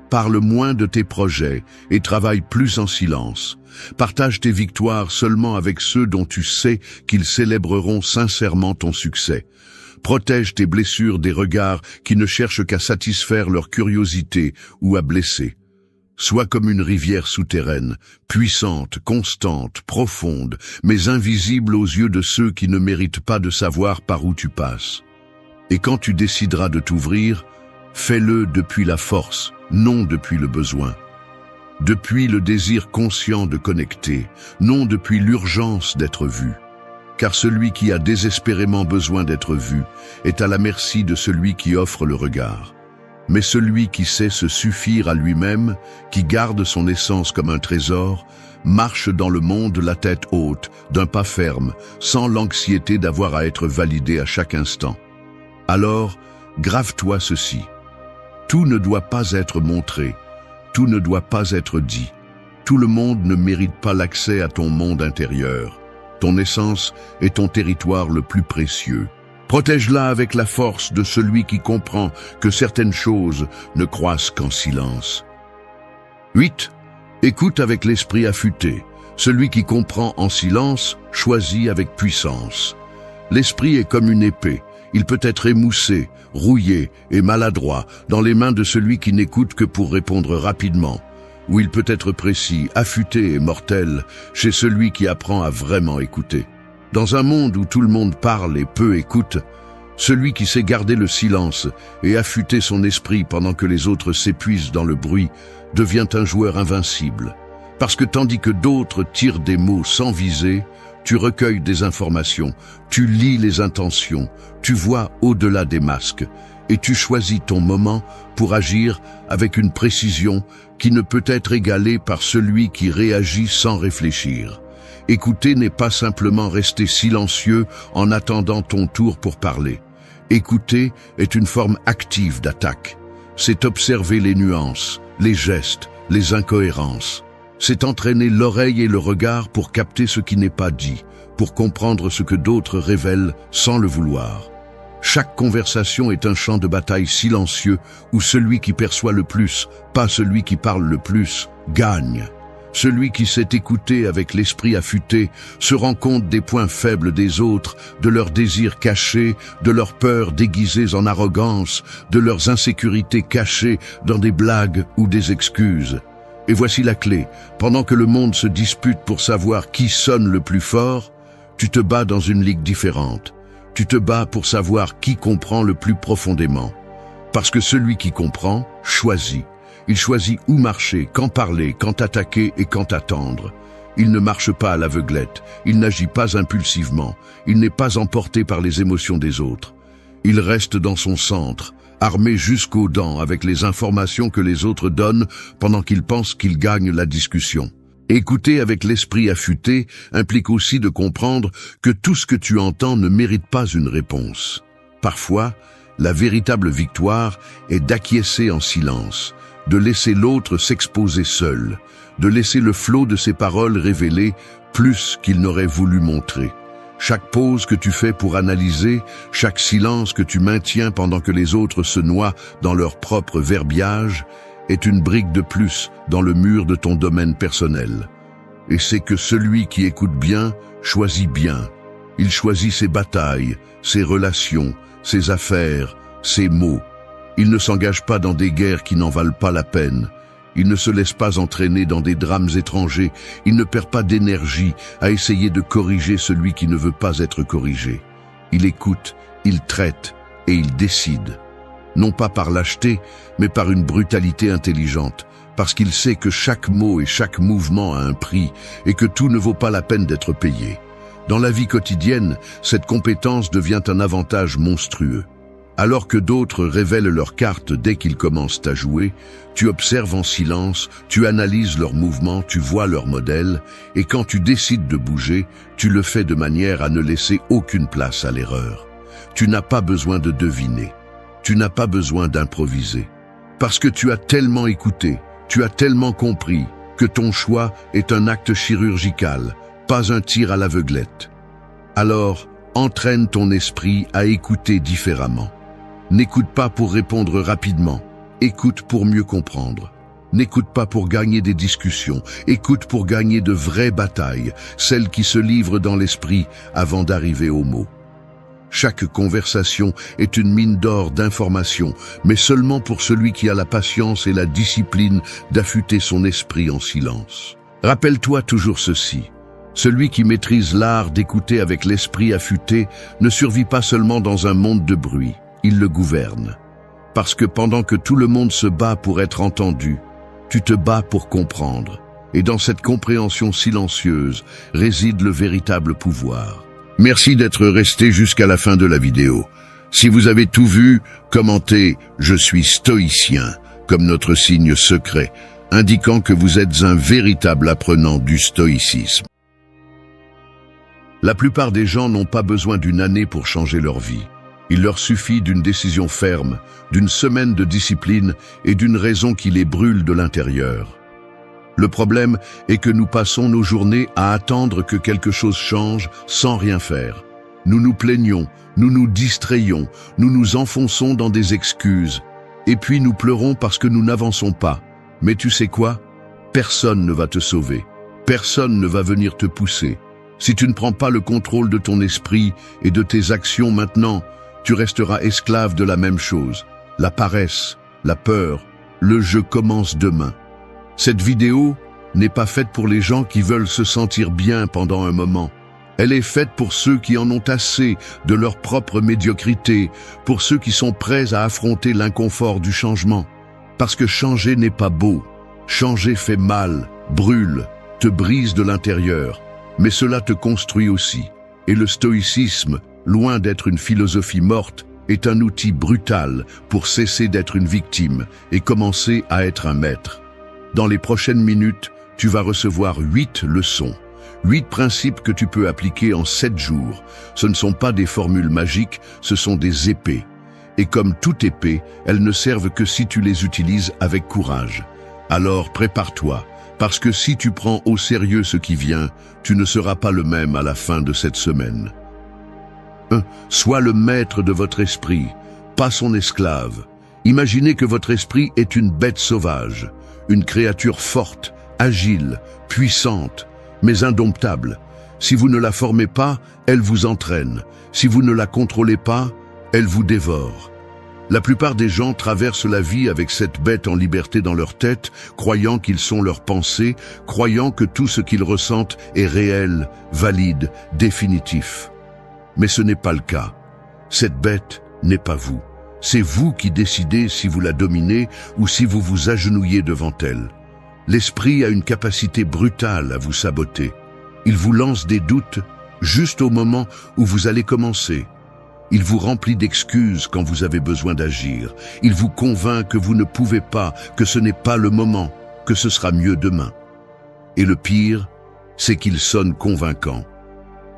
Speaker 1: Parle moins de tes projets et travaille plus en silence. Partage tes victoires seulement avec ceux dont tu sais qu'ils célébreront sincèrement ton succès. Protège tes blessures des regards qui ne cherchent qu'à satisfaire leur curiosité ou à blesser. Sois comme une rivière souterraine, puissante, constante, profonde, mais invisible aux yeux de ceux qui ne méritent pas de savoir par où tu passes. Et quand tu décideras de t'ouvrir, fais-le depuis la force, non depuis le besoin. Depuis le désir conscient de connecter, non depuis l'urgence d'être vu. Car celui qui a désespérément besoin d'être vu est à la merci de celui qui offre le regard. Mais celui qui sait se suffire à lui-même, qui garde son essence comme un trésor, marche dans le monde la tête haute, d'un pas ferme, sans l'anxiété d'avoir à être validé à chaque instant. Alors, grave-toi ceci. Tout ne doit pas être montré, tout ne doit pas être dit. Tout le monde ne mérite pas l'accès à ton monde intérieur. Ton essence est ton territoire le plus précieux. Protège-la avec la force de celui qui comprend que certaines choses ne croissent qu'en silence. 8. Écoute avec l'esprit affûté. Celui qui comprend en silence choisit avec puissance. L'esprit est comme une épée. Il peut être émoussé, rouillé et maladroit dans les mains de celui qui n'écoute que pour répondre rapidement. Ou il peut être précis, affûté et mortel chez celui qui apprend à vraiment écouter. Dans un monde où tout le monde parle et peu écoute, celui qui sait garder le silence et affûter son esprit pendant que les autres s'épuisent dans le bruit devient un joueur invincible. Parce que tandis que d'autres tirent des mots sans viser, tu recueilles des informations, tu lis les intentions, tu vois au-delà des masques et tu choisis ton moment pour agir avec une précision qui ne peut être égalée par celui qui réagit sans réfléchir. Écouter n'est pas simplement rester silencieux en attendant ton tour pour parler. Écouter est une forme active d'attaque. C'est observer les nuances, les gestes, les incohérences. C'est entraîner l'oreille et le regard pour capter ce qui n'est pas dit, pour comprendre ce que d'autres révèlent sans le vouloir. Chaque conversation est un champ de bataille silencieux où celui qui perçoit le plus, pas celui qui parle le plus, gagne. Celui qui sait écouter avec l'esprit affûté se rend compte des points faibles des autres, de leurs désirs cachés, de leurs peurs déguisées en arrogance, de leurs insécurités cachées dans des blagues ou des excuses. Et voici la clé. Pendant que le monde se dispute pour savoir qui sonne le plus fort, tu te bats dans une ligue différente. Tu te bats pour savoir qui comprend le plus profondément. Parce que celui qui comprend choisit. Il choisit où marcher, quand parler, quand attaquer et quand attendre. Il ne marche pas à l'aveuglette, il n'agit pas impulsivement, il n'est pas emporté par les émotions des autres. Il reste dans son centre, armé jusqu'aux dents avec les informations que les autres donnent pendant qu'il pense qu'il gagne la discussion. Écouter avec l'esprit affûté implique aussi de comprendre que tout ce que tu entends ne mérite pas une réponse. Parfois, la véritable victoire est d'acquiescer en silence, de laisser l'autre s'exposer seul, de laisser le flot de ses paroles révéler plus qu'il n'aurait voulu montrer. Chaque pause que tu fais pour analyser, chaque silence que tu maintiens pendant que les autres se noient dans leur propre verbiage, est une brique de plus dans le mur de ton domaine personnel. Et c'est que celui qui écoute bien, choisit bien. Il choisit ses batailles, ses relations, ses affaires, ses mots. Il ne s'engage pas dans des guerres qui n'en valent pas la peine. Il ne se laisse pas entraîner dans des drames étrangers. Il ne perd pas d'énergie à essayer de corriger celui qui ne veut pas être corrigé. Il écoute, il traite, et il décide. Non pas par lâcheté, mais par une brutalité intelligente, parce qu'il sait que chaque mot et chaque mouvement a un prix et que tout ne vaut pas la peine d'être payé. Dans la vie quotidienne, cette compétence devient un avantage monstrueux. Alors que d'autres révèlent leurs cartes dès qu'ils commencent à jouer, tu observes en silence, tu analyses leurs mouvements, tu vois leurs modèles, et quand tu décides de bouger, tu le fais de manière à ne laisser aucune place à l'erreur. Tu n'as pas besoin de deviner, tu n'as pas besoin d'improviser. Parce que tu as tellement écouté, tu as tellement compris que ton choix est un acte chirurgical, pas un tir à l'aveuglette. Alors, entraîne ton esprit à écouter différemment. N'écoute pas pour répondre rapidement, écoute pour mieux comprendre. N'écoute pas pour gagner des discussions, écoute pour gagner de vraies batailles, celles qui se livrent dans l'esprit avant d'arriver aux mots. Chaque conversation est une mine d'or d'informations, mais seulement pour celui qui a la patience et la discipline d'affûter son esprit en silence. Rappelle-toi toujours ceci. Celui qui maîtrise l'art d'écouter avec l'esprit affûté ne survit pas seulement dans un monde de bruit, il le gouverne. Parce que pendant que tout le monde se bat pour être entendu, tu te bats pour comprendre. Et dans cette compréhension silencieuse réside le véritable pouvoir. Merci d'être resté jusqu'à la fin de la vidéo. Si vous avez tout vu, commentez « Je suis stoïcien » comme notre signe secret, indiquant que vous êtes un véritable apprenant du stoïcisme. La plupart des gens n'ont pas besoin d'une année pour changer leur vie. Il leur suffit d'une décision ferme, d'une semaine de discipline et d'une raison qui les brûle de l'intérieur. Le problème est que nous passons nos journées à attendre que quelque chose change sans rien faire. Nous nous plaignons, nous nous distrayons, nous nous enfonçons dans des excuses. Et puis nous pleurons parce que nous n'avançons pas. Mais tu sais quoi? Personne ne va te sauver. Personne ne va venir te pousser. Si tu ne prends pas le contrôle de ton esprit et de tes actions maintenant, tu resteras esclave de la même chose. La paresse, la peur, le « je commence demain ». Cette vidéo n'est pas faite pour les gens qui veulent se sentir bien pendant un moment. Elle est faite pour ceux qui en ont assez de leur propre médiocrité, pour ceux qui sont prêts à affronter l'inconfort du changement. Parce que changer n'est pas beau. Changer fait mal, brûle, te brise de l'intérieur. Mais cela te construit aussi. Et le stoïcisme, loin d'être une philosophie morte, est un outil brutal pour cesser d'être une victime et commencer à être un maître. Dans les prochaines minutes, tu vas recevoir 8 leçons, 8 principes que tu peux appliquer en 7 jours. Ce ne sont pas des formules magiques, ce sont des épées. Et comme toute épée, elles ne servent que si tu les utilises avec courage. Alors prépare-toi, parce que si tu prends au sérieux ce qui vient, tu ne seras pas le même à la fin de cette semaine. 1. Sois le maître de votre esprit, pas son esclave. Imaginez que votre esprit est une bête sauvage. Une créature forte, agile, puissante, mais indomptable. Si vous ne la formez pas, elle vous entraîne. Si vous ne la contrôlez pas, elle vous dévore. La plupart des gens traversent la vie avec cette bête en liberté dans leur tête, croyant qu'ils sont leurs pensées, croyant que tout ce qu'ils ressentent est réel, valide, définitif. Mais ce n'est pas le cas. Cette bête n'est pas vous. C'est vous qui décidez si vous la dominez ou si vous vous agenouillez devant elle. L'esprit a une capacité brutale à vous saboter. Il vous lance des doutes juste au moment où vous allez commencer. Il vous remplit d'excuses quand vous avez besoin d'agir. Il vous convainc que vous ne pouvez pas, que ce n'est pas le moment, que ce sera mieux demain. Et le pire, c'est qu'il sonne convaincant.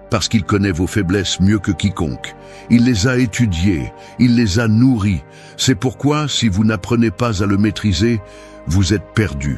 Speaker 1: Parce qu'il connaît vos faiblesses mieux que quiconque. Il les a étudiées, il les a nourries. C'est pourquoi, si vous n'apprenez pas à le maîtriser, vous êtes perdu.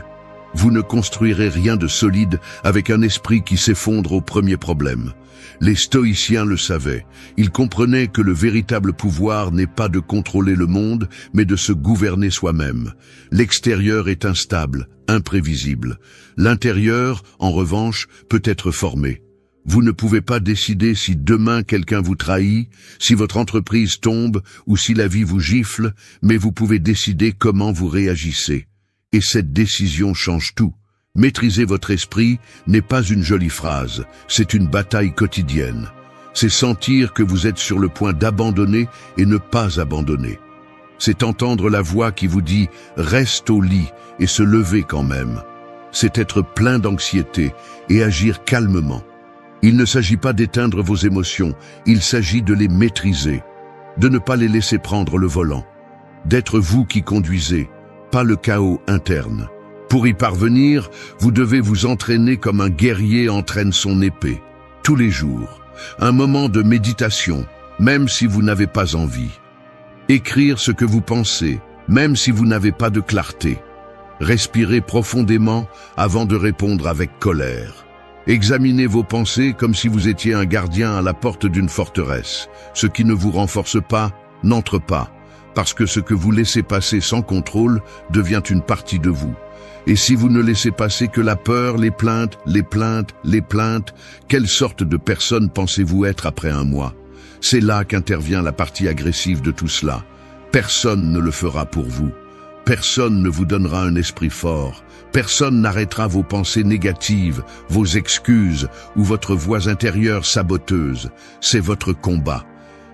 Speaker 1: Vous ne construirez rien de solide avec un esprit qui s'effondre au premier problème. Les stoïciens le savaient. Ils comprenaient que le véritable pouvoir n'est pas de contrôler le monde, mais de se gouverner soi-même. L'extérieur est instable, imprévisible. L'intérieur, en revanche, peut être formé. Vous ne pouvez pas décider si demain quelqu'un vous trahit, si votre entreprise tombe ou si la vie vous gifle, mais vous pouvez décider comment vous réagissez. Et cette décision change tout. Maîtriser votre esprit n'est pas une jolie phrase, c'est une bataille quotidienne. C'est sentir que vous êtes sur le point d'abandonner et ne pas abandonner. C'est entendre la voix qui vous dit « reste au lit » et se lever quand même. C'est être plein d'anxiété et agir calmement. Il ne s'agit pas d'éteindre vos émotions, il s'agit de les maîtriser, de ne pas les laisser prendre le volant, d'être vous qui conduisez, pas le chaos interne. Pour y parvenir, vous devez vous entraîner comme un guerrier entraîne son épée, tous les jours. Un moment de méditation, même si vous n'avez pas envie. Écrire ce que vous pensez, même si vous n'avez pas de clarté. Respirez profondément avant de répondre avec colère. Examinez vos pensées comme si vous étiez un gardien à la porte d'une forteresse. Ce qui ne vous renforce pas, n'entre pas, parce que ce que vous laissez passer sans contrôle devient une partie de vous. Et si vous ne laissez passer que la peur, les plaintes, quelle sorte de personne pensez-vous être après un mois? C'est là qu'intervient la partie agressive de tout cela. Personne ne le fera pour vous. Personne ne vous donnera un esprit fort. Personne n'arrêtera vos pensées négatives, vos excuses ou votre voix intérieure saboteuse. C'est votre combat.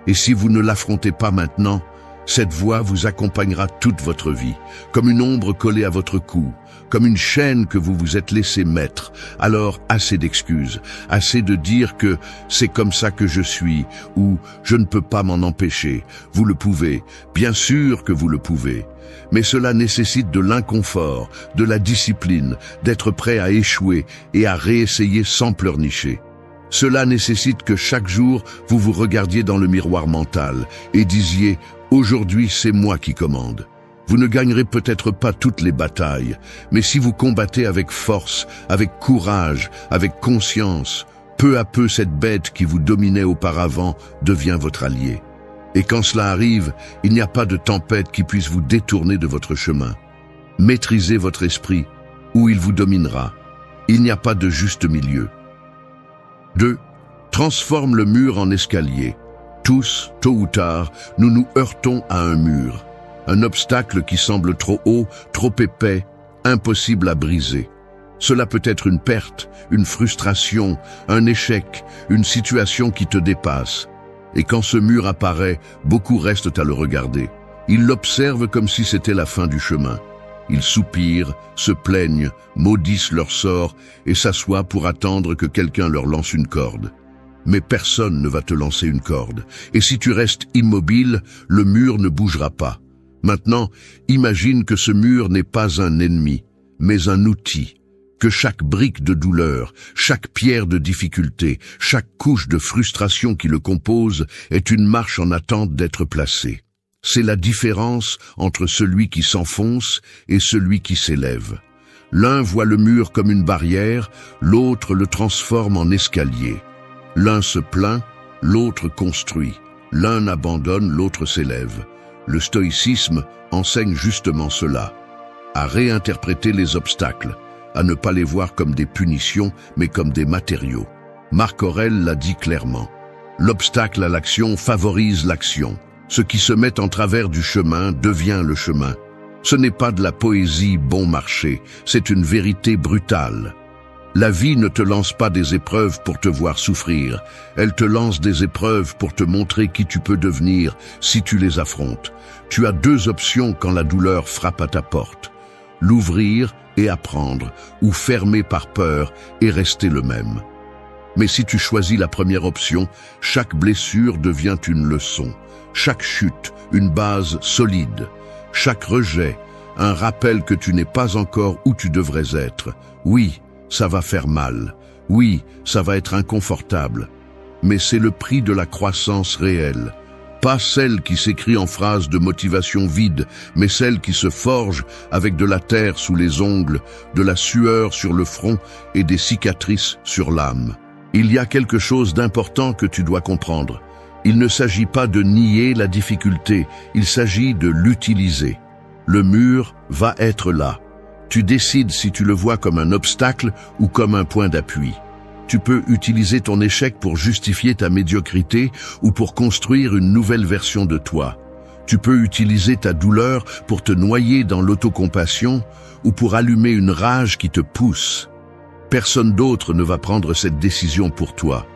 Speaker 1: Et si vous ne l'affrontez pas maintenant, cette voix vous accompagnera toute votre vie, comme une ombre collée à votre cou, comme une chaîne que vous vous êtes laissé mettre. Alors, assez d'excuses, assez de dire que c'est comme ça que je suis, ou je ne peux pas m'en empêcher. Vous le pouvez, bien sûr que vous le pouvez. Mais cela nécessite de l'inconfort, de la discipline, d'être prêt à échouer et à réessayer sans pleurnicher. Cela nécessite que chaque jour, vous vous regardiez dans le miroir mental et disiez « Aujourd'hui, c'est moi qui commande ». Vous ne gagnerez peut-être pas toutes les batailles, mais si vous combattez avec force, avec courage, avec conscience, peu à peu cette bête qui vous dominait auparavant devient votre allié. Et quand cela arrive, il n'y a pas de tempête qui puisse vous détourner de votre chemin. Maîtrisez votre esprit, ou il vous dominera. Il n'y a pas de juste milieu. 2. Transforme le mur en escalier. Tous, tôt ou tard, nous nous heurtons à un mur. Un obstacle qui semble trop haut, trop épais, impossible à briser. Cela peut être une perte, une frustration, un échec, une situation qui te dépasse. Et quand ce mur apparaît, beaucoup restent à le regarder. Ils l'observent comme si c'était la fin du chemin. Ils soupirent, se plaignent, maudissent leur sort et s'assoient pour attendre que quelqu'un leur lance une corde. Mais personne ne va te lancer une corde. Et si tu restes immobile, le mur ne bougera pas. Maintenant, imagine que ce mur n'est pas un ennemi, mais un outil. Que chaque brique de douleur, chaque pierre de difficulté, chaque couche de frustration qui le compose est une marche en attente d'être placée. C'est la différence entre celui qui s'enfonce et celui qui s'élève. L'un voit le mur comme une barrière, l'autre le transforme en escalier. L'un se plaint, l'autre construit. L'un abandonne, l'autre s'élève. Le stoïcisme enseigne justement cela, à réinterpréter les obstacles, à ne pas les voir comme des punitions, mais comme des matériaux. Marc Aurèle l'a dit clairement. L'obstacle à l'action favorise l'action. Ce qui se met en travers du chemin devient le chemin. Ce n'est pas de la poésie bon marché, c'est une vérité brutale. La vie ne te lance pas des épreuves pour te voir souffrir. Elle te lance des épreuves pour te montrer qui tu peux devenir si tu les affrontes. Tu as deux options quand la douleur frappe à ta porte. L'ouvrir et apprendre, ou fermer par peur et rester le même. Mais si tu choisis la première option, chaque blessure devient une leçon. Chaque chute, une base solide. Chaque rejet, un rappel que tu n'es pas encore où tu devrais être. Oui, ça va faire mal. Oui, ça va être inconfortable. Mais c'est le prix de la croissance réelle. Pas celle qui s'écrit en phrases de motivation vide, mais celle qui se forge avec de la terre sous les ongles, de la sueur sur le front et des cicatrices sur l'âme. Il y a quelque chose d'important que tu dois comprendre. Il ne s'agit pas de nier la difficulté, il s'agit de l'utiliser. Le mur va être là. Tu décides si tu le vois comme un obstacle ou comme un point d'appui. Tu peux utiliser ton échec pour justifier ta médiocrité ou pour construire une nouvelle version de toi. Tu peux utiliser ta douleur pour te noyer dans l'autocompassion ou pour allumer une rage qui te pousse. Personne d'autre ne va prendre cette décision pour toi.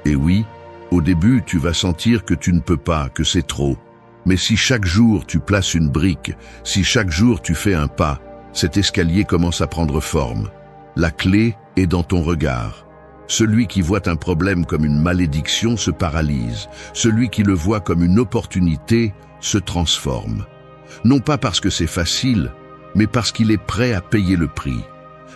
Speaker 1: Et oui, Au début, tu vas sentir que tu ne peux pas, que c'est trop. Mais si chaque jour tu places une brique, si chaque jour tu fais un pas, cet escalier commence à prendre forme. La clé est dans ton regard. Celui qui voit un problème comme une malédiction se paralyse. Celui qui le voit comme une opportunité se transforme. Non pas parce que c'est facile, mais parce qu'il est prêt à payer le prix.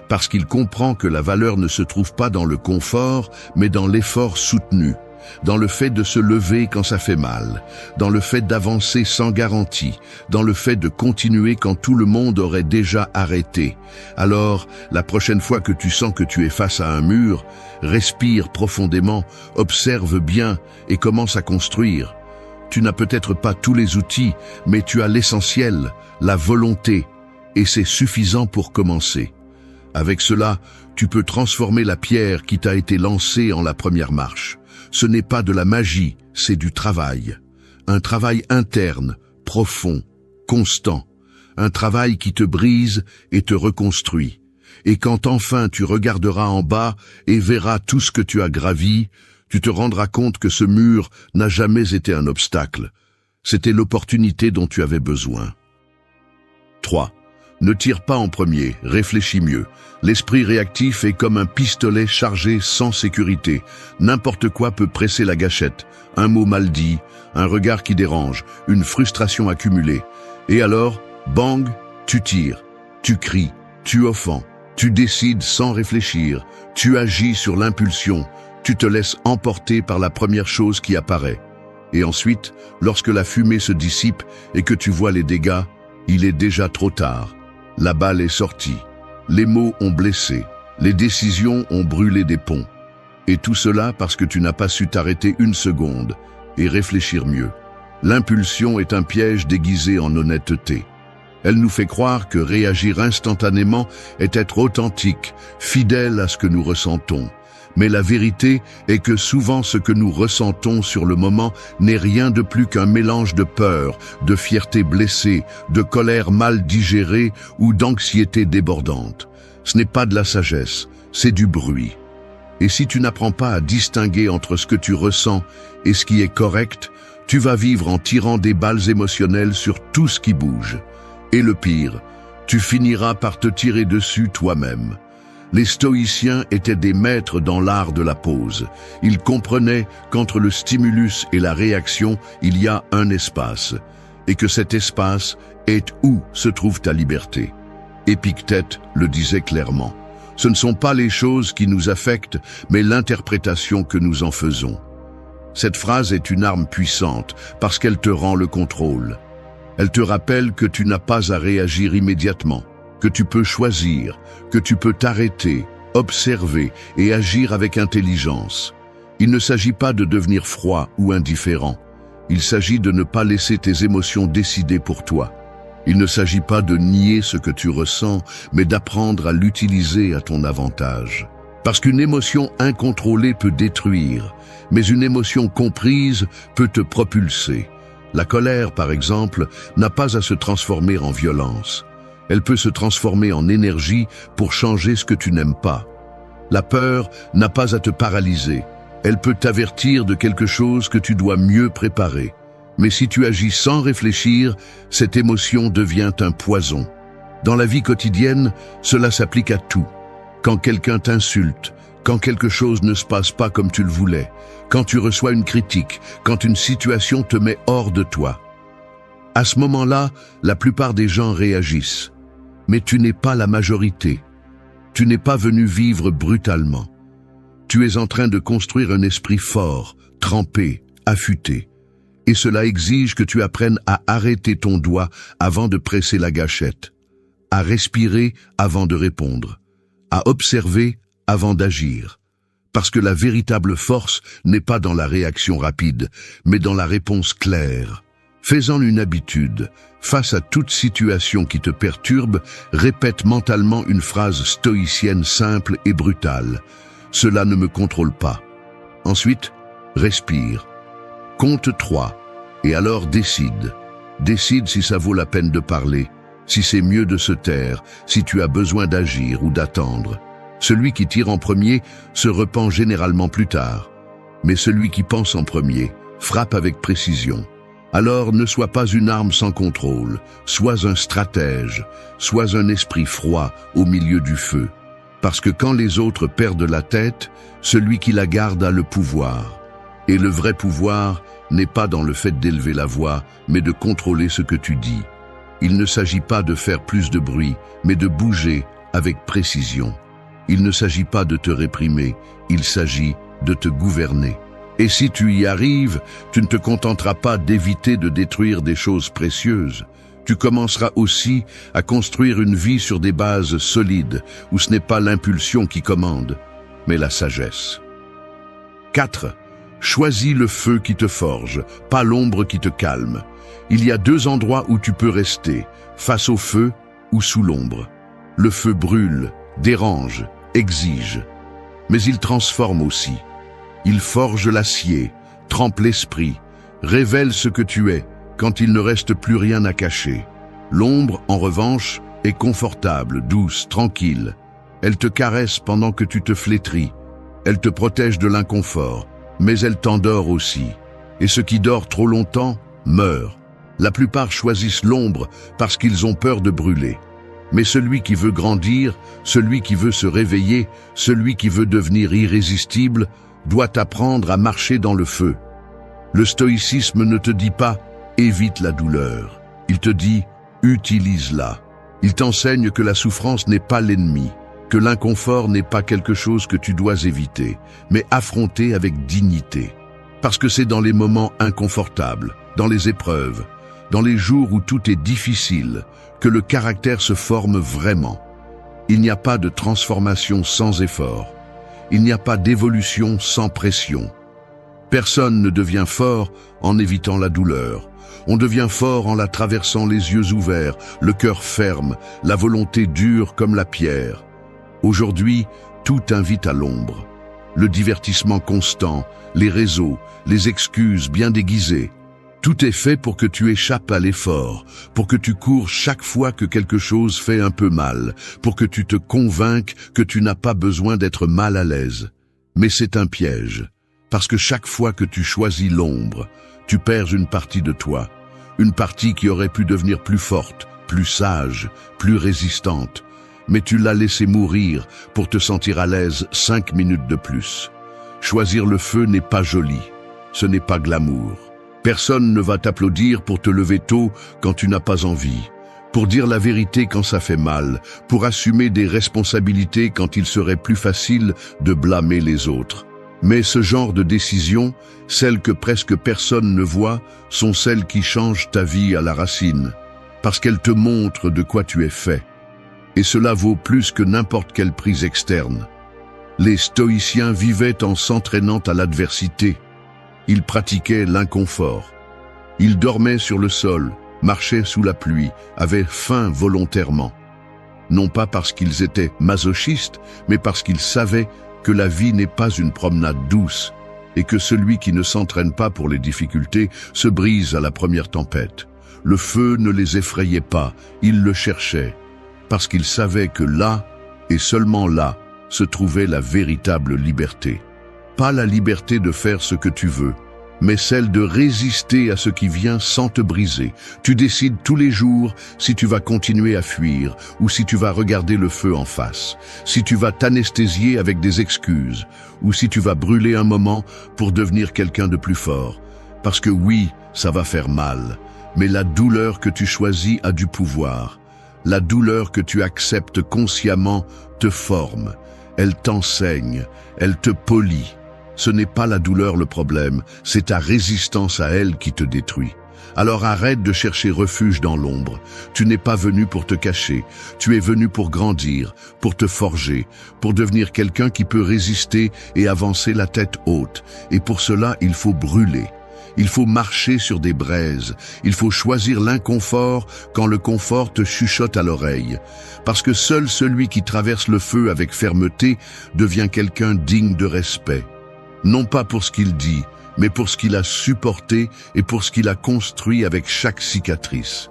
Speaker 1: Parce qu'il comprend que la valeur ne se trouve pas dans le confort, mais dans l'effort soutenu, dans le fait de se lever quand ça fait mal, dans le fait d'avancer sans garantie, dans le fait de continuer quand tout le monde aurait déjà arrêté. Alors, la prochaine fois que tu sens que tu es face à un mur, respire profondément, observe bien et commence à construire. Tu n'as peut-être pas tous les outils, mais tu as l'essentiel, la volonté, et c'est suffisant pour commencer. Avec cela, tu peux transformer la pierre qui t'a été lancée en la première marche. Ce n'est pas de la magie, c'est du travail. Un travail interne, profond, constant. Un travail qui te brise et te reconstruit. Et quand enfin tu regarderas en bas et verras tout ce que tu as gravi, tu te rendras compte que ce mur n'a jamais été un obstacle. C'était l'opportunité dont tu avais besoin. 3. Ne tire pas en premier, réfléchis mieux. L'esprit réactif est comme un pistolet chargé sans sécurité. N'importe quoi peut presser la gâchette. Un mot mal dit, un regard qui dérange, une frustration accumulée. Et alors, bang, tu tires, tu cries, tu offends, tu décides sans réfléchir, tu agis sur l'impulsion, tu te laisses emporter par la première chose qui apparaît. Et ensuite, lorsque la fumée se dissipe et que tu vois les dégâts, il est déjà trop tard. La balle est sortie, les mots ont blessé, les décisions ont brûlé des ponts. Et tout cela parce que tu n'as pas su t'arrêter une seconde et réfléchir mieux. L'impulsion est un piège déguisé en honnêteté. Elle nous fait croire que réagir instantanément est être authentique, fidèle à ce que nous ressentons. Mais la vérité est que souvent ce que nous ressentons sur le moment n'est rien de plus qu'un mélange de peur, de fierté blessée, de colère mal digérée ou d'anxiété débordante. Ce n'est pas de la sagesse, c'est du bruit. Et si tu n'apprends pas à distinguer entre ce que tu ressens et ce qui est correct, tu vas vivre en tirant des balles émotionnelles sur tout ce qui bouge. Et le pire, tu finiras par te tirer dessus toi-même. Les stoïciens étaient des maîtres dans l'art de la pause. Ils comprenaient qu'entre le stimulus et la réaction, il y a un espace, et que cet espace est où se trouve ta liberté. Épictète le disait clairement. Ce ne sont pas les choses qui nous affectent, mais l'interprétation que nous en faisons. Cette phrase est une arme puissante parce qu'elle te rend le contrôle. Elle te rappelle que tu n'as pas à réagir immédiatement, que tu peux choisir, que tu peux t'arrêter, observer et agir avec intelligence. Il ne s'agit pas de devenir froid ou indifférent. Il s'agit de ne pas laisser tes émotions décider pour toi. Il ne s'agit pas de nier ce que tu ressens, mais d'apprendre à l'utiliser à ton avantage. Parce qu'une émotion incontrôlée peut détruire, mais une émotion comprise peut te propulser. La colère, par exemple, n'a pas à se transformer en violence. Elle peut se transformer en énergie pour changer ce que tu n'aimes pas. La peur n'a pas à te paralyser. Elle peut t'avertir de quelque chose que tu dois mieux préparer. Mais si tu agis sans réfléchir, cette émotion devient un poison. Dans la vie quotidienne, cela s'applique à tout. Quand quelqu'un t'insulte, quand quelque chose ne se passe pas comme tu le voulais, quand tu reçois une critique, quand une situation te met hors de toi. À ce moment-là, la plupart des gens réagissent. Mais tu n'es pas la majorité. Tu n'es pas venu vivre brutalement. Tu es en train de construire un esprit fort, trempé, affûté. Et cela exige que tu apprennes à arrêter ton doigt avant de presser la gâchette, à respirer avant de répondre, à observer avant d'agir. Parce que la véritable force n'est pas dans la réaction rapide, mais dans la réponse claire. Fais-en une habitude. Face à toute situation qui te perturbe, répète mentalement une phrase stoïcienne simple et brutale. Cela ne me contrôle pas. Ensuite, respire. Compte 3. Et alors décide. Décide si ça vaut la peine de parler, si c'est mieux de se taire, si tu as besoin d'agir ou d'attendre. Celui qui tire en premier se repent généralement plus tard. mais celui qui pense en premier frappe avec précision. Alors ne sois pas une arme sans contrôle, sois un stratège, sois un esprit froid au milieu du feu. Parce que quand les autres perdent la tête, celui qui la garde a le pouvoir. Et le vrai pouvoir n'est pas dans le fait d'élever la voix, mais de contrôler ce que tu dis. Il ne s'agit pas de faire plus de bruit, mais de bouger avec précision. Il ne s'agit pas de te réprimer, il s'agit de te gouverner. Et si tu y arrives, tu ne te contenteras pas d'éviter de détruire des choses précieuses. Tu commenceras aussi à construire une vie sur des bases solides, où ce n'est pas l'impulsion qui commande, mais la sagesse. 4. Choisis le feu qui te forge, pas l'ombre qui te calme. Il y a 2 endroits où tu peux rester, face au feu ou sous l'ombre. Le feu brûle, dérange, exige, mais il transforme aussi. Il forge l'acier, trempe l'esprit, révèle ce que tu es quand il ne reste plus rien à cacher. L'ombre, en revanche, est confortable, douce, tranquille. Elle te caresse pendant que tu te flétris. Elle te protège de l'inconfort, mais elle t'endort aussi. Et ce qui dort trop longtemps meurt. La plupart choisissent l'ombre parce qu'ils ont peur de brûler. Mais celui qui veut grandir, celui qui veut se réveiller, celui qui veut devenir irrésistible, doit apprendre à marcher dans le feu. Le stoïcisme ne te dit pas « évite la douleur ». Il te dit « utilise-la ». Il t'enseigne que la souffrance n'est pas l'ennemi, que l'inconfort n'est pas quelque chose que tu dois éviter, mais affronter avec dignité. Parce que c'est dans les moments inconfortables, dans les épreuves, dans les jours où tout est difficile, que le caractère se forme vraiment. Il n'y a pas de transformation sans effort. Il n'y a pas d'évolution sans pression. Personne ne devient fort en évitant la douleur. On devient fort en la traversant les yeux ouverts, le cœur ferme, la volonté dure comme la pierre. Aujourd'hui, tout invite à l'ombre. Le divertissement constant, les réseaux, les excuses bien déguisées. Tout est fait pour que tu échappes à l'effort, pour que tu cours chaque fois que quelque chose fait un peu mal, pour que tu te convainques que tu n'as pas besoin d'être mal à l'aise. Mais c'est un piège, parce que chaque fois que tu choisis l'ombre, tu perds une partie de toi, une partie qui aurait pu devenir plus forte, plus sage, plus résistante. Mais tu l'as laissée mourir pour te sentir à l'aise 5 minutes de plus. Choisir le feu n'est pas joli, ce n'est pas glamour. Personne ne va t'applaudir pour te lever tôt quand tu n'as pas envie, pour dire la vérité quand ça fait mal, pour assumer des responsabilités quand il serait plus facile de blâmer les autres. Mais ce genre de décisions, celles que presque personne ne voit, sont celles qui changent ta vie à la racine, parce qu'elles te montrent de quoi tu es fait. Et cela vaut plus que n'importe quelle prise externe. Les stoïciens vivaient en s'entraînant à l'adversité. Ils pratiquaient l'inconfort. Ils dormaient sur le sol, marchaient sous la pluie, avaient faim volontairement. Non pas parce qu'ils étaient masochistes, mais parce qu'ils savaient que la vie n'est pas une promenade douce et que celui qui ne s'entraîne pas pour les difficultés se brise à la première tempête. Le feu ne les effrayait pas, ils le cherchaient, parce qu'ils savaient que là, et seulement là, se trouvait la véritable liberté. Pas la liberté de faire ce que tu veux, mais celle de résister à ce qui vient sans te briser. Tu décides tous les jours si tu vas continuer à fuir ou si tu vas regarder le feu en face, si tu vas t'anesthésier avec des excuses ou si tu vas brûler un moment pour devenir quelqu'un de plus fort. Parce que oui, ça va faire mal, mais la douleur que tu choisis a du pouvoir. La douleur que tu acceptes consciemment te forme, elle t'enseigne, elle te polit. Ce n'est pas la douleur le problème, c'est ta résistance à elle qui te détruit. Alors arrête de chercher refuge dans l'ombre. Tu n'es pas venu pour te cacher, tu es venu pour grandir, pour te forger, pour devenir quelqu'un qui peut résister et avancer la tête haute. Et pour cela, il faut brûler. Il faut marcher sur des braises. Il faut choisir l'inconfort quand le confort te chuchote à l'oreille. Parce que seul celui qui traverse le feu avec fermeté devient quelqu'un digne de respect. Non pas pour ce qu'il dit, mais pour ce qu'il a supporté et pour ce qu'il a construit avec chaque cicatrice.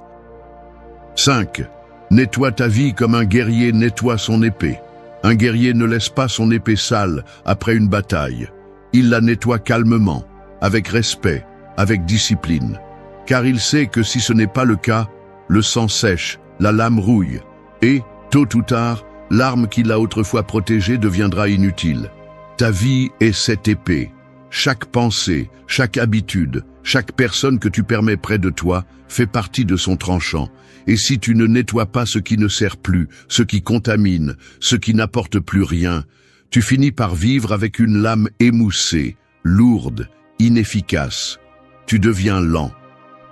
Speaker 1: 5. Nettoie ta vie comme un guerrier nettoie son épée. Un guerrier ne laisse pas son épée sale après une bataille. Il la nettoie calmement, avec respect, avec discipline. Car il sait que si ce n'est pas le cas, le sang sèche, la lame rouille, et, tôt ou tard, l'arme qui l'a autrefois protégée deviendra inutile. Ta vie est cette épée. Chaque pensée, chaque habitude, chaque personne que tu permets près de toi fait partie de son tranchant. Et si tu ne nettoies pas ce qui ne sert plus, ce qui contamine, ce qui n'apporte plus rien, tu finis par vivre avec une lame émoussée, lourde, inefficace. Tu deviens lent,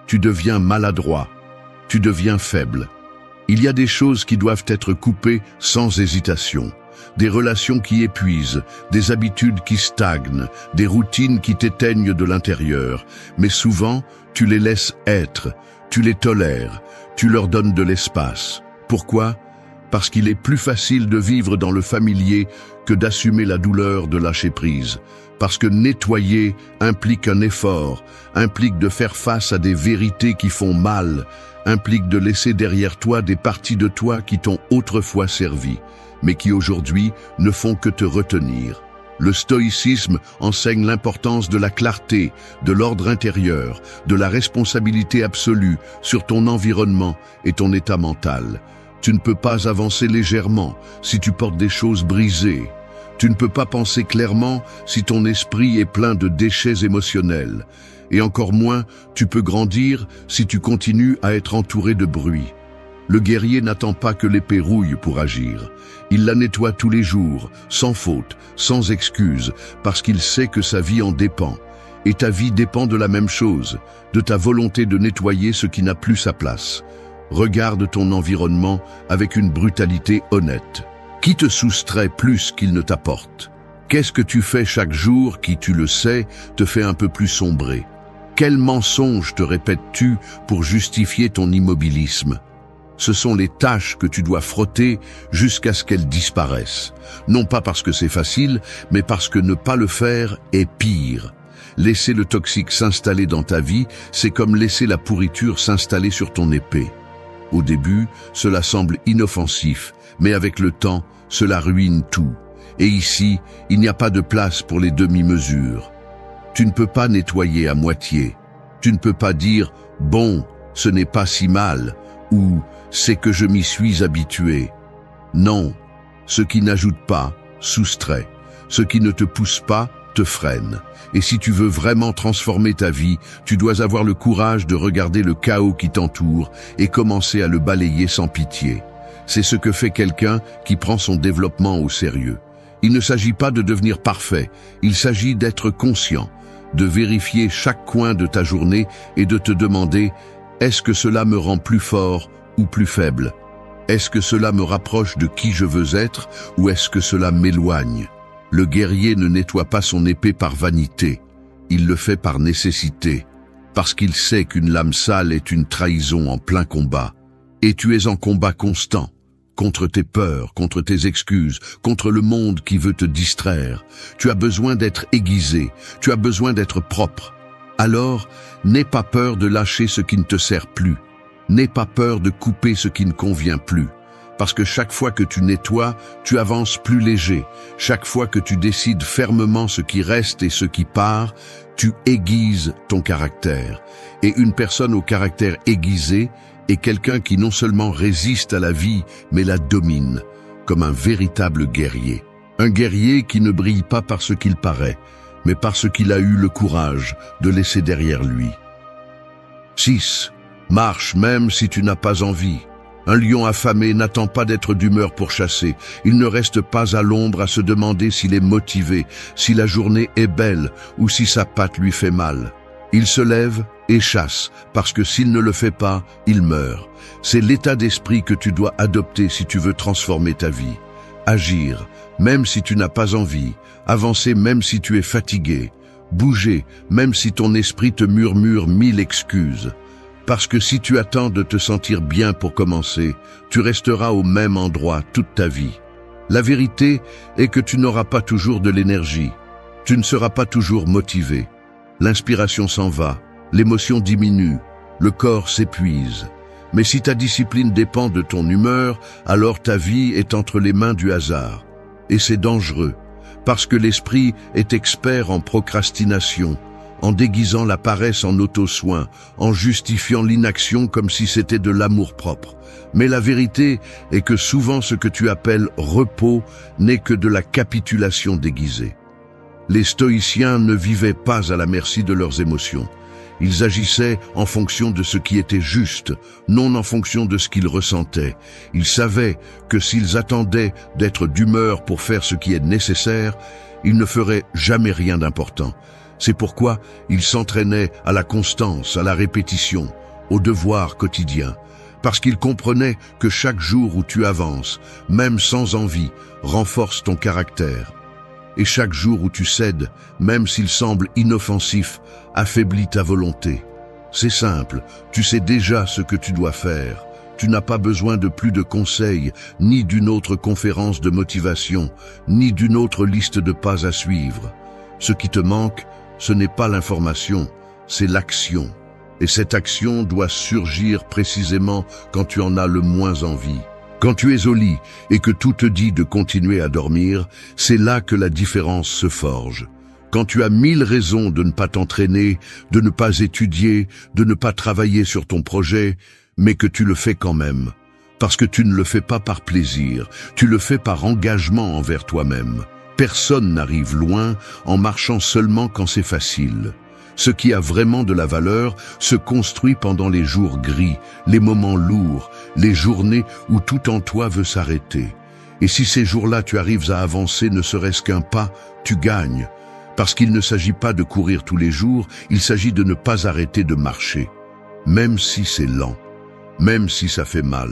Speaker 1: tu deviens maladroit, tu deviens faible. Il y a des choses qui doivent être coupées sans hésitation. Des relations qui épuisent, des habitudes qui stagnent, des routines qui t'éteignent de l'intérieur. Mais souvent, tu les laisses être, tu les tolères, tu leur donnes de l'espace. Pourquoi ? Parce qu'il est plus facile de vivre dans le familier que d'assumer la douleur de lâcher prise. Parce que nettoyer implique un effort, implique de faire face à des vérités qui font mal, implique de laisser derrière toi des parties de toi qui t'ont autrefois servi, mais qui aujourd'hui ne font que te retenir. Le stoïcisme enseigne l'importance de la clarté, de l'ordre intérieur, de la responsabilité absolue sur ton environnement et ton état mental. Tu ne peux pas avancer légèrement si tu portes des choses brisées. Tu ne peux pas penser clairement si ton esprit est plein de déchets émotionnels. Et encore moins, tu peux grandir si tu continues à être entouré de bruit. Le guerrier n'attend pas que l'épée rouille pour agir. Il la nettoie tous les jours, sans faute, sans excuse, parce qu'il sait que sa vie en dépend. Et ta vie dépend de la même chose, de ta volonté de nettoyer ce qui n'a plus sa place. Regarde ton environnement avec une brutalité honnête. Qui te soustrait plus qu'il ne t'apporte? Qu'est-ce que tu fais chaque jour qui, tu le sais, te fait un peu plus sombrer? Quel mensonge te répètes-tu pour justifier ton immobilisme? Ce sont les tâches que tu dois frotter jusqu'à ce qu'elles disparaissent. Non pas parce que c'est facile, mais parce que ne pas le faire est pire. Laisser le toxique s'installer dans ta vie, c'est comme laisser la pourriture s'installer sur ton épée. Au début, cela semble inoffensif, mais avec le temps, cela ruine tout. Et ici, il n'y a pas de place pour les demi-mesures. Tu ne peux pas nettoyer à moitié. Tu ne peux pas dire « bon, ce n'est pas si mal » ou « c'est que je m'y suis habitué ». Non, ce qui n'ajoute pas, soustrait. Ce qui ne te pousse pas, te freine. Et si tu veux vraiment transformer ta vie, tu dois avoir le courage de regarder le chaos qui t'entoure et commencer à le balayer sans pitié. C'est ce que fait quelqu'un qui prend son développement au sérieux. Il ne s'agit pas de devenir parfait, il s'agit d'être conscient, de vérifier chaque coin de ta journée et de te demander « est-ce que cela me rend plus fort ou plus faible ? Est-ce que cela me rapproche de qui je veux être ou est-ce que cela m'éloigne ?» Le guerrier ne nettoie pas son épée par vanité, il le fait par nécessité, parce qu'il sait qu'une lame sale est une trahison en plein combat. Et tu es en combat constant, contre tes peurs, contre tes excuses, contre le monde qui veut te distraire. Tu as besoin d'être aiguisé, tu as besoin d'être propre. Alors, n'aie pas peur de lâcher ce qui ne te sert plus. N'aie pas peur de couper ce qui ne convient plus. Parce que chaque fois que tu nettoies, tu avances plus léger. Chaque fois que tu décides fermement ce qui reste et ce qui part, tu aiguises ton caractère. Et une personne au caractère aiguisé est quelqu'un qui non seulement résiste à la vie, mais la domine, comme un véritable guerrier. Un guerrier qui ne brille pas par ce qu'il paraît, mais parce qu'il a eu le courage de laisser derrière lui. 6. Marche même si tu n'as pas envie. Un lion affamé n'attend pas d'être d'humeur pour chasser. Il ne reste pas à l'ombre à se demander s'il est motivé, si la journée est belle ou si sa patte lui fait mal. Il se lève et chasse, parce que s'il ne le fait pas, il meurt. C'est l'état d'esprit que tu dois adopter si tu veux transformer ta vie. Agir, même si tu n'as pas envie. Avancer même si tu es fatigué. Bouger, même si ton esprit te murmure 1000 excuses. Parce que si tu attends de te sentir bien pour commencer, tu resteras au même endroit toute ta vie. La vérité est que tu n'auras pas toujours de l'énergie. Tu ne seras pas toujours motivé. L'inspiration s'en va, l'émotion diminue, le corps s'épuise. Mais si ta discipline dépend de ton humeur, alors ta vie est entre les mains du hasard. Et c'est dangereux, Parce que l'esprit est expert en procrastination, en déguisant la paresse en auto-soin, en justifiant l'inaction comme si c'était de l'amour-propre. Mais la vérité est que souvent ce que tu appelles repos n'est que de la capitulation déguisée. Les stoïciens ne vivaient pas à la merci de leurs émotions. Ils agissaient en fonction de ce qui était juste, non en fonction de ce qu'ils ressentaient. Ils savaient que s'ils attendaient d'être d'humeur pour faire ce qui est nécessaire, ils ne feraient jamais rien d'important. C'est pourquoi ils s'entraînaient à la constance, à la répétition, au devoir quotidien, parce qu'ils comprenaient que chaque jour où tu avances, même sans envie, renforce ton caractère. Et chaque jour où tu cèdes, même s'il semble inoffensif, affaiblit ta volonté. C'est simple, tu sais déjà ce que tu dois faire. Tu n'as pas besoin de plus de conseils, ni d'une autre conférence de motivation, ni d'une autre liste de pas à suivre. Ce qui te manque, ce n'est pas l'information, c'est l'action. Et cette action doit surgir précisément quand tu en as le moins envie. Quand tu es au lit et que tout te dit de continuer à dormir, c'est là que la différence se forge. Quand tu as 1000 raisons de ne pas t'entraîner, de ne pas étudier, de ne pas travailler sur ton projet, mais que tu le fais quand même. Parce que tu ne le fais pas par plaisir, tu le fais par engagement envers toi-même. Personne n'arrive loin en marchant seulement quand c'est facile. Ce qui a vraiment de la valeur se construit pendant les jours gris, les moments lourds, les journées où tout en toi veut s'arrêter. Et si ces jours-là tu arrives à avancer ne serait-ce qu'un pas, tu gagnes. Parce qu'il ne s'agit pas de courir tous les jours, il s'agit de ne pas arrêter de marcher. Même si c'est lent, même si ça fait mal,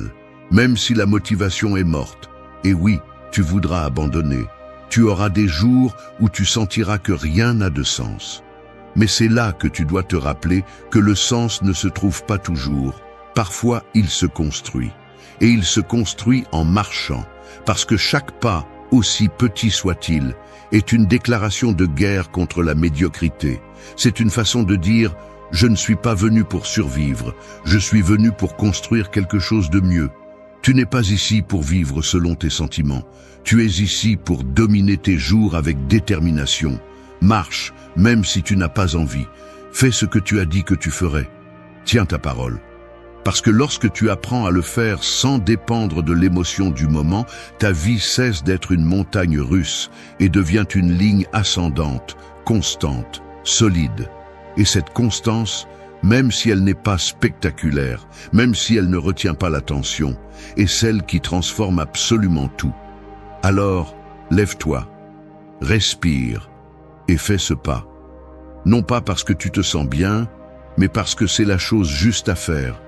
Speaker 1: même si la motivation est morte. Et oui, tu voudras abandonner. Tu auras des jours où tu sentiras que rien n'a de sens. Mais c'est là que tu dois te rappeler que le sens ne se trouve pas toujours. Parfois, il se construit. Et il se construit en marchant, parce que chaque pas, aussi petit soit-il, est une déclaration de guerre contre la médiocrité. C'est une façon de dire « Je ne suis pas venu pour survivre, je suis venu pour construire quelque chose de mieux ». Tu n'es pas ici pour vivre selon tes sentiments. Tu es ici pour dominer tes jours avec détermination. Marche, même si tu n'as pas envie. Fais ce que tu as dit que tu ferais. Tiens ta parole. Parce que lorsque tu apprends à le faire sans dépendre de l'émotion du moment, ta vie cesse d'être une montagne russe et devient une ligne ascendante, constante, solide. Et cette constance, même si elle n'est pas spectaculaire, même si elle ne retient pas l'attention, est celle qui transforme absolument tout. Alors, lève-toi, respire et fais ce pas. Non pas parce que tu te sens bien, mais parce que c'est la chose juste à faire.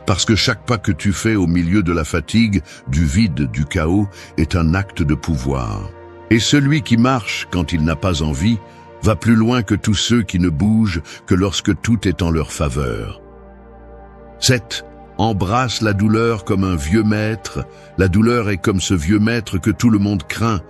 Speaker 1: Parce que chaque pas que tu fais au milieu de la fatigue, du vide, du chaos, est un acte de pouvoir. Et celui qui marche quand il n'a pas envie, va plus loin que tous ceux qui ne bougent que lorsque tout est en leur faveur. 7. Embrasse la douleur comme un vieux maître. La douleur est comme ce vieux maître que tout le monde craint.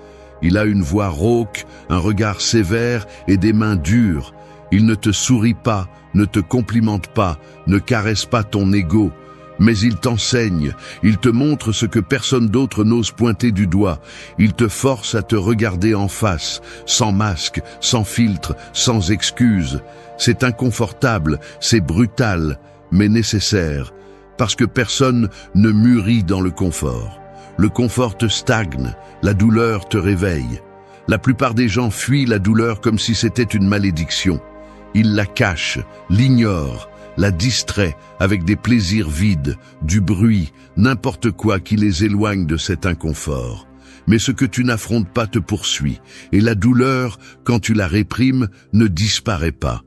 Speaker 1: Il a une voix rauque, un regard sévère et des mains dures. Il ne te sourit pas, ne te complimente pas, ne caresse pas ton ego, mais il t'enseigne, il te montre ce que personne d'autre n'ose pointer du doigt. Il te force à te regarder en face, sans masque, sans filtre, sans excuse. C'est inconfortable, c'est brutal, mais nécessaire, parce que personne ne mûrit dans le confort. Le confort te stagne, la douleur te réveille. La plupart des gens fuient la douleur comme si c'était une malédiction. Ils la cachent, l'ignorent, la distraient avec des plaisirs vides, du bruit, n'importe quoi qui les éloigne de cet inconfort. Mais ce que tu n'affrontes pas te poursuit, et la douleur, quand tu la réprimes, ne disparaît pas.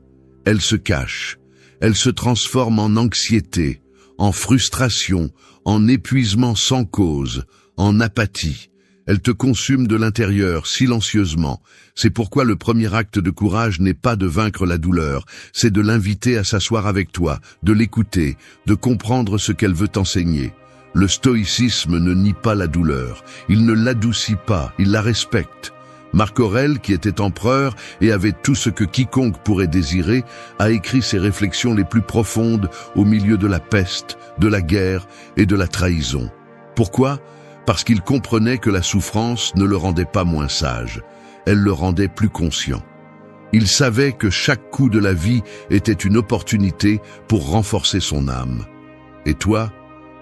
Speaker 1: Elle se cache, elle se transforme en anxiété, en frustration, en épuisement sans cause, en apathie. Elle te consume de l'intérieur, silencieusement. C'est pourquoi le premier acte de courage n'est pas de vaincre la douleur, c'est de l'inviter à s'asseoir avec toi, de l'écouter, de comprendre ce qu'elle veut t'enseigner. Le stoïcisme ne nie pas la douleur, il ne l'adoucit pas, il la respecte. Marc Aurèle, qui était empereur et avait tout ce que quiconque pourrait désirer, a écrit ses réflexions les plus profondes au milieu de la peste, de la guerre et de la trahison. Pourquoi ? Parce qu'il comprenait que la souffrance ne le rendait pas moins sage. elle le rendait plus conscient. Il savait que chaque coup de la vie était une opportunité pour renforcer son âme. Et toi,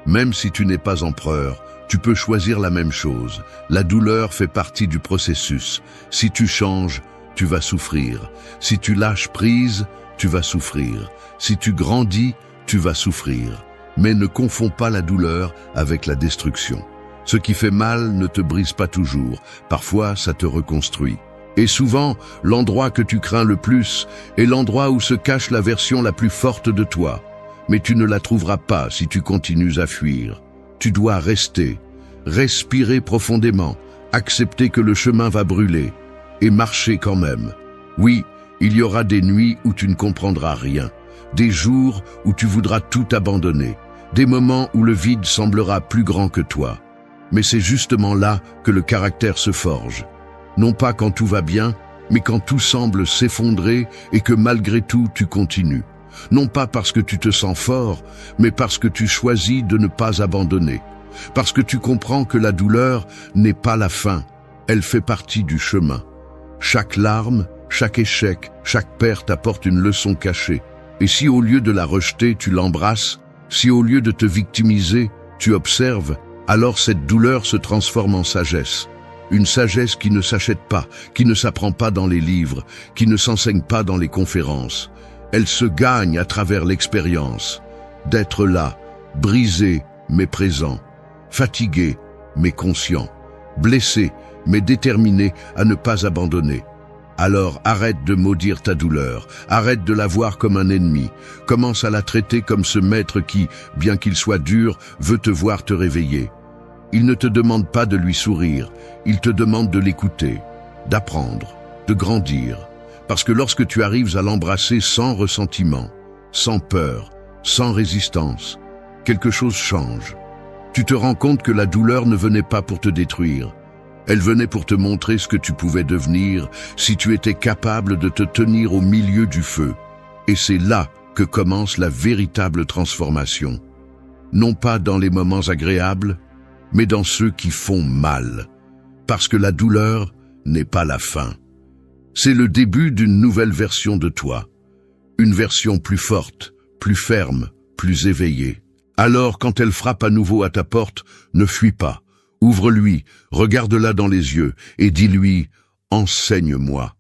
Speaker 1: même si tu n'es pas empereur, tu peux choisir la même chose. La douleur fait partie du processus. Si tu changes, tu vas souffrir. Si tu lâches prise, tu vas souffrir. Si tu grandis, tu vas souffrir. Mais ne confonds pas la douleur avec la destruction. Ce qui fait mal ne te brise pas toujours. Parfois, ça te reconstruit. Et souvent, l'endroit que tu crains le plus est l'endroit où se cache la version la plus forte de toi. Mais tu ne la trouveras pas si tu continues à fuir. Tu dois rester, respirer profondément, accepter que le chemin va brûler et marcher quand même. Oui, il y aura des nuits où tu ne comprendras rien, des jours où tu voudras tout abandonner, des moments où le vide semblera plus grand que toi. Mais c'est justement là que le caractère se forge. Non pas quand tout va bien, mais quand tout semble s'effondrer et que malgré tout tu continues. Non pas parce que tu te sens fort, mais parce que tu choisis de ne pas abandonner. Parce que tu comprends que la douleur n'est pas la fin, elle fait partie du chemin. Chaque larme, chaque échec, chaque perte apporte une leçon cachée. Et si au lieu de la rejeter, tu l'embrasses, si au lieu de te victimiser, tu observes, alors cette douleur se transforme en sagesse. Une sagesse qui ne s'achète pas, qui ne s'apprend pas dans les livres, qui ne s'enseigne pas dans les conférences. Elle se gagne à travers l'expérience. D'être là, brisé mais présent, fatigué mais conscient, blessé mais déterminé à ne pas abandonner. Alors arrête de maudire ta douleur, arrête de la voir comme un ennemi, commence à la traiter comme ce maître qui, bien qu'il soit dur, veut te voir te réveiller. Il ne te demande pas de lui sourire, il te demande de l'écouter, d'apprendre, de grandir. Parce que lorsque tu arrives à l'embrasser sans ressentiment, sans peur, sans résistance, quelque chose change. Tu te rends compte que la douleur ne venait pas pour te détruire. Elle venait pour te montrer ce que tu pouvais devenir si tu étais capable de te tenir au milieu du feu. Et c'est là que commence la véritable transformation. Non pas dans les moments agréables, mais dans ceux qui font mal. Parce que la douleur n'est pas la fin. C'est le début d'une nouvelle version de toi. Une version plus forte, plus ferme, plus éveillée. Alors, quand elle frappe à nouveau à ta porte, ne fuis pas. Ouvre-lui, regarde-la dans les yeux et dis-lui « Enseigne-moi ».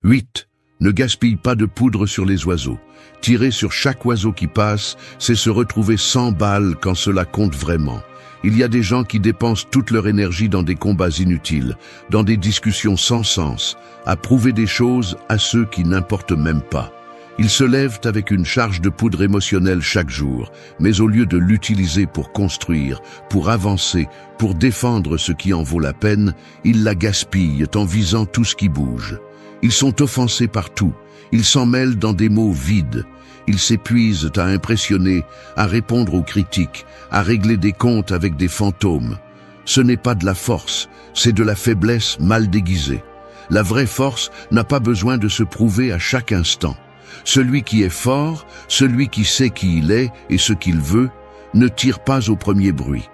Speaker 1: 8. Ne gaspille pas de poudre sur les oiseaux. Tirer sur chaque oiseau qui passe, c'est se retrouver sans balles quand cela compte vraiment. Il y a des gens qui dépensent toute leur énergie dans des combats inutiles, dans des discussions sans sens, à prouver des choses à ceux qui n'importent même pas. Ils se lèvent avec une charge de poudre émotionnelle chaque jour, mais au lieu de l'utiliser pour construire, pour avancer, pour défendre ce qui en vaut la peine, ils la gaspillent en visant tout ce qui bouge. Ils sont offensés par tout, ils s'en mêlent dans des mots vides. Ils s'épuisent à impressionner, à répondre aux critiques, à régler des comptes avec des fantômes. Ce n'est pas de la force, c'est de la faiblesse mal déguisée. La vraie force n'a pas besoin de se prouver à chaque instant. Celui qui est fort, celui qui sait qui il est et ce qu'il veut, ne tire pas au premier bruit.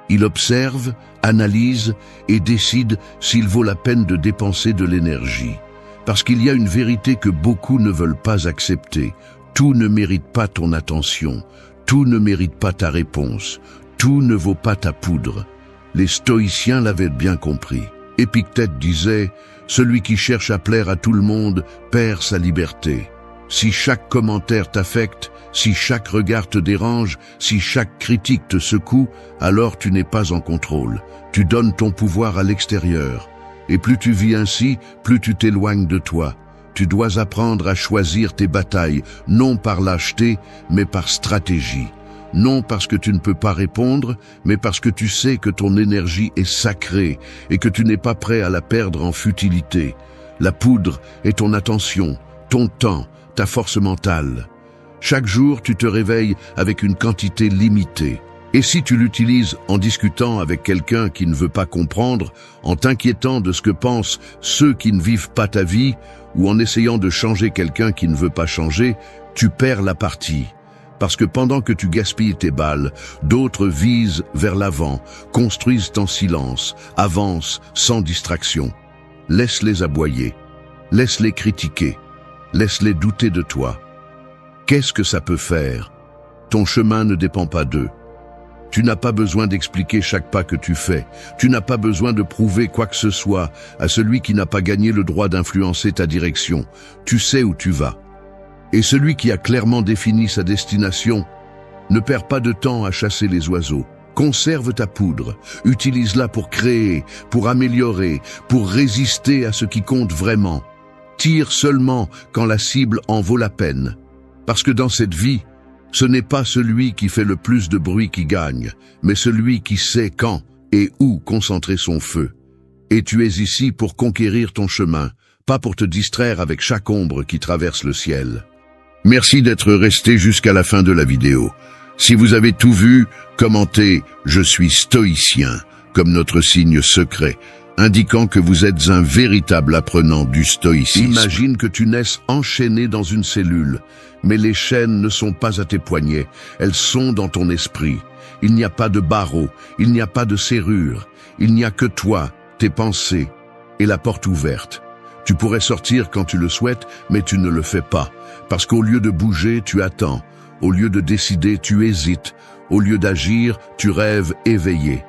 Speaker 1: Il observe, analyse et décide s'il vaut la peine de dépenser de l'énergie. Parce qu'il y a une vérité que beaucoup ne veulent pas accepter. Tout ne mérite pas ton attention, tout ne mérite pas ta réponse, tout ne vaut pas ta poudre. Les stoïciens l'avaient bien compris. Épictète disait « Celui qui cherche à plaire à tout le monde perd sa liberté ». Si chaque commentaire t'affecte, si chaque regard te dérange, si chaque critique te secoue, alors tu n'es pas en contrôle. Tu donnes ton pouvoir à l'extérieur. Et plus tu vis ainsi, plus tu t'éloignes de toi. Tu dois apprendre à choisir tes batailles, non par lâcheté, mais par stratégie. Non parce que tu ne peux pas répondre, mais parce que tu sais que ton énergie est sacrée et que tu n'es pas prêt à la perdre en futilité. La poudre est ton attention, ton temps, ta force mentale. Chaque jour, tu te réveilles avec une quantité limitée. Et si tu l'utilises en discutant avec quelqu'un qui ne veut pas comprendre, en t'inquiétant de ce que pensent ceux qui ne vivent pas ta vie, ou en essayant de changer quelqu'un qui ne veut pas changer, tu perds la partie. Parce que pendant que tu gaspilles tes balles, d'autres visent vers l'avant, construisent en silence, avancent sans distraction. laisse-les aboyer, laisse-les critiquer, laisse-les douter de toi. Qu'est-ce que ça peut faire? Ton chemin ne dépend pas d'eux. Tu n'as pas besoin d'expliquer chaque pas que tu fais. Tu n'as pas besoin de prouver quoi que ce soit à celui qui n'a pas gagné le droit d'influencer ta direction. Tu sais où tu vas. Et celui qui a clairement défini sa destination ne perd pas de temps à chasser les oiseaux. Conserve ta poudre, utilise-la pour créer, pour améliorer, pour résister à ce qui compte vraiment. Tire seulement quand la cible en vaut la peine. Parce que dans cette vie, ce n'est pas celui qui fait le plus de bruit qui gagne, mais celui qui sait quand et où concentrer son feu. Et tu es ici pour conquérir ton chemin, pas pour te distraire avec chaque ombre qui traverse le ciel. Merci d'être resté jusqu'à la fin de la vidéo. Si vous avez tout vu, commentez « Je suis stoïcien » comme notre signe secret, indiquant que vous êtes un véritable apprenant du stoïcisme. Imagine que tu naisses enchaîné dans une cellule, mais les chaînes ne sont pas à tes poignets, elles sont dans ton esprit. Il n'y a pas de barreaux, il n'y a pas de serrure, il n'y a que toi, tes pensées et la porte ouverte. Tu pourrais sortir quand tu le souhaites, mais tu ne le fais pas, parce qu'au lieu de bouger, tu attends, au lieu de décider, tu hésites, au lieu d'agir, tu rêves éveillé.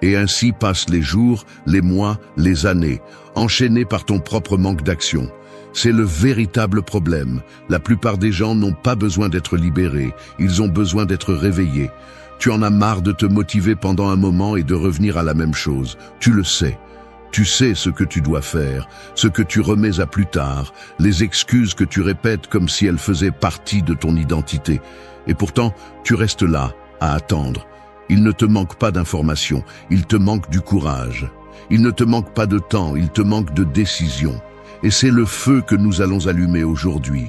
Speaker 1: Et ainsi passent les jours, les mois, les années, enchaînés par ton propre manque d'action. C'est le véritable problème. La plupart des gens n'ont pas besoin d'être libérés, ils ont besoin d'être réveillés. Tu en as marre de te motiver pendant un moment et de revenir à la même chose. Tu le sais. Tu sais ce que tu dois faire, ce que tu remets à plus tard, les excuses que tu répètes comme si elles faisaient partie de ton identité. Et pourtant, tu restes là, à attendre. Il ne te manque pas d'informations, il te manque du courage. Il ne te manque pas de temps, il te manque de décision. Et c'est le feu que nous allons allumer aujourd'hui.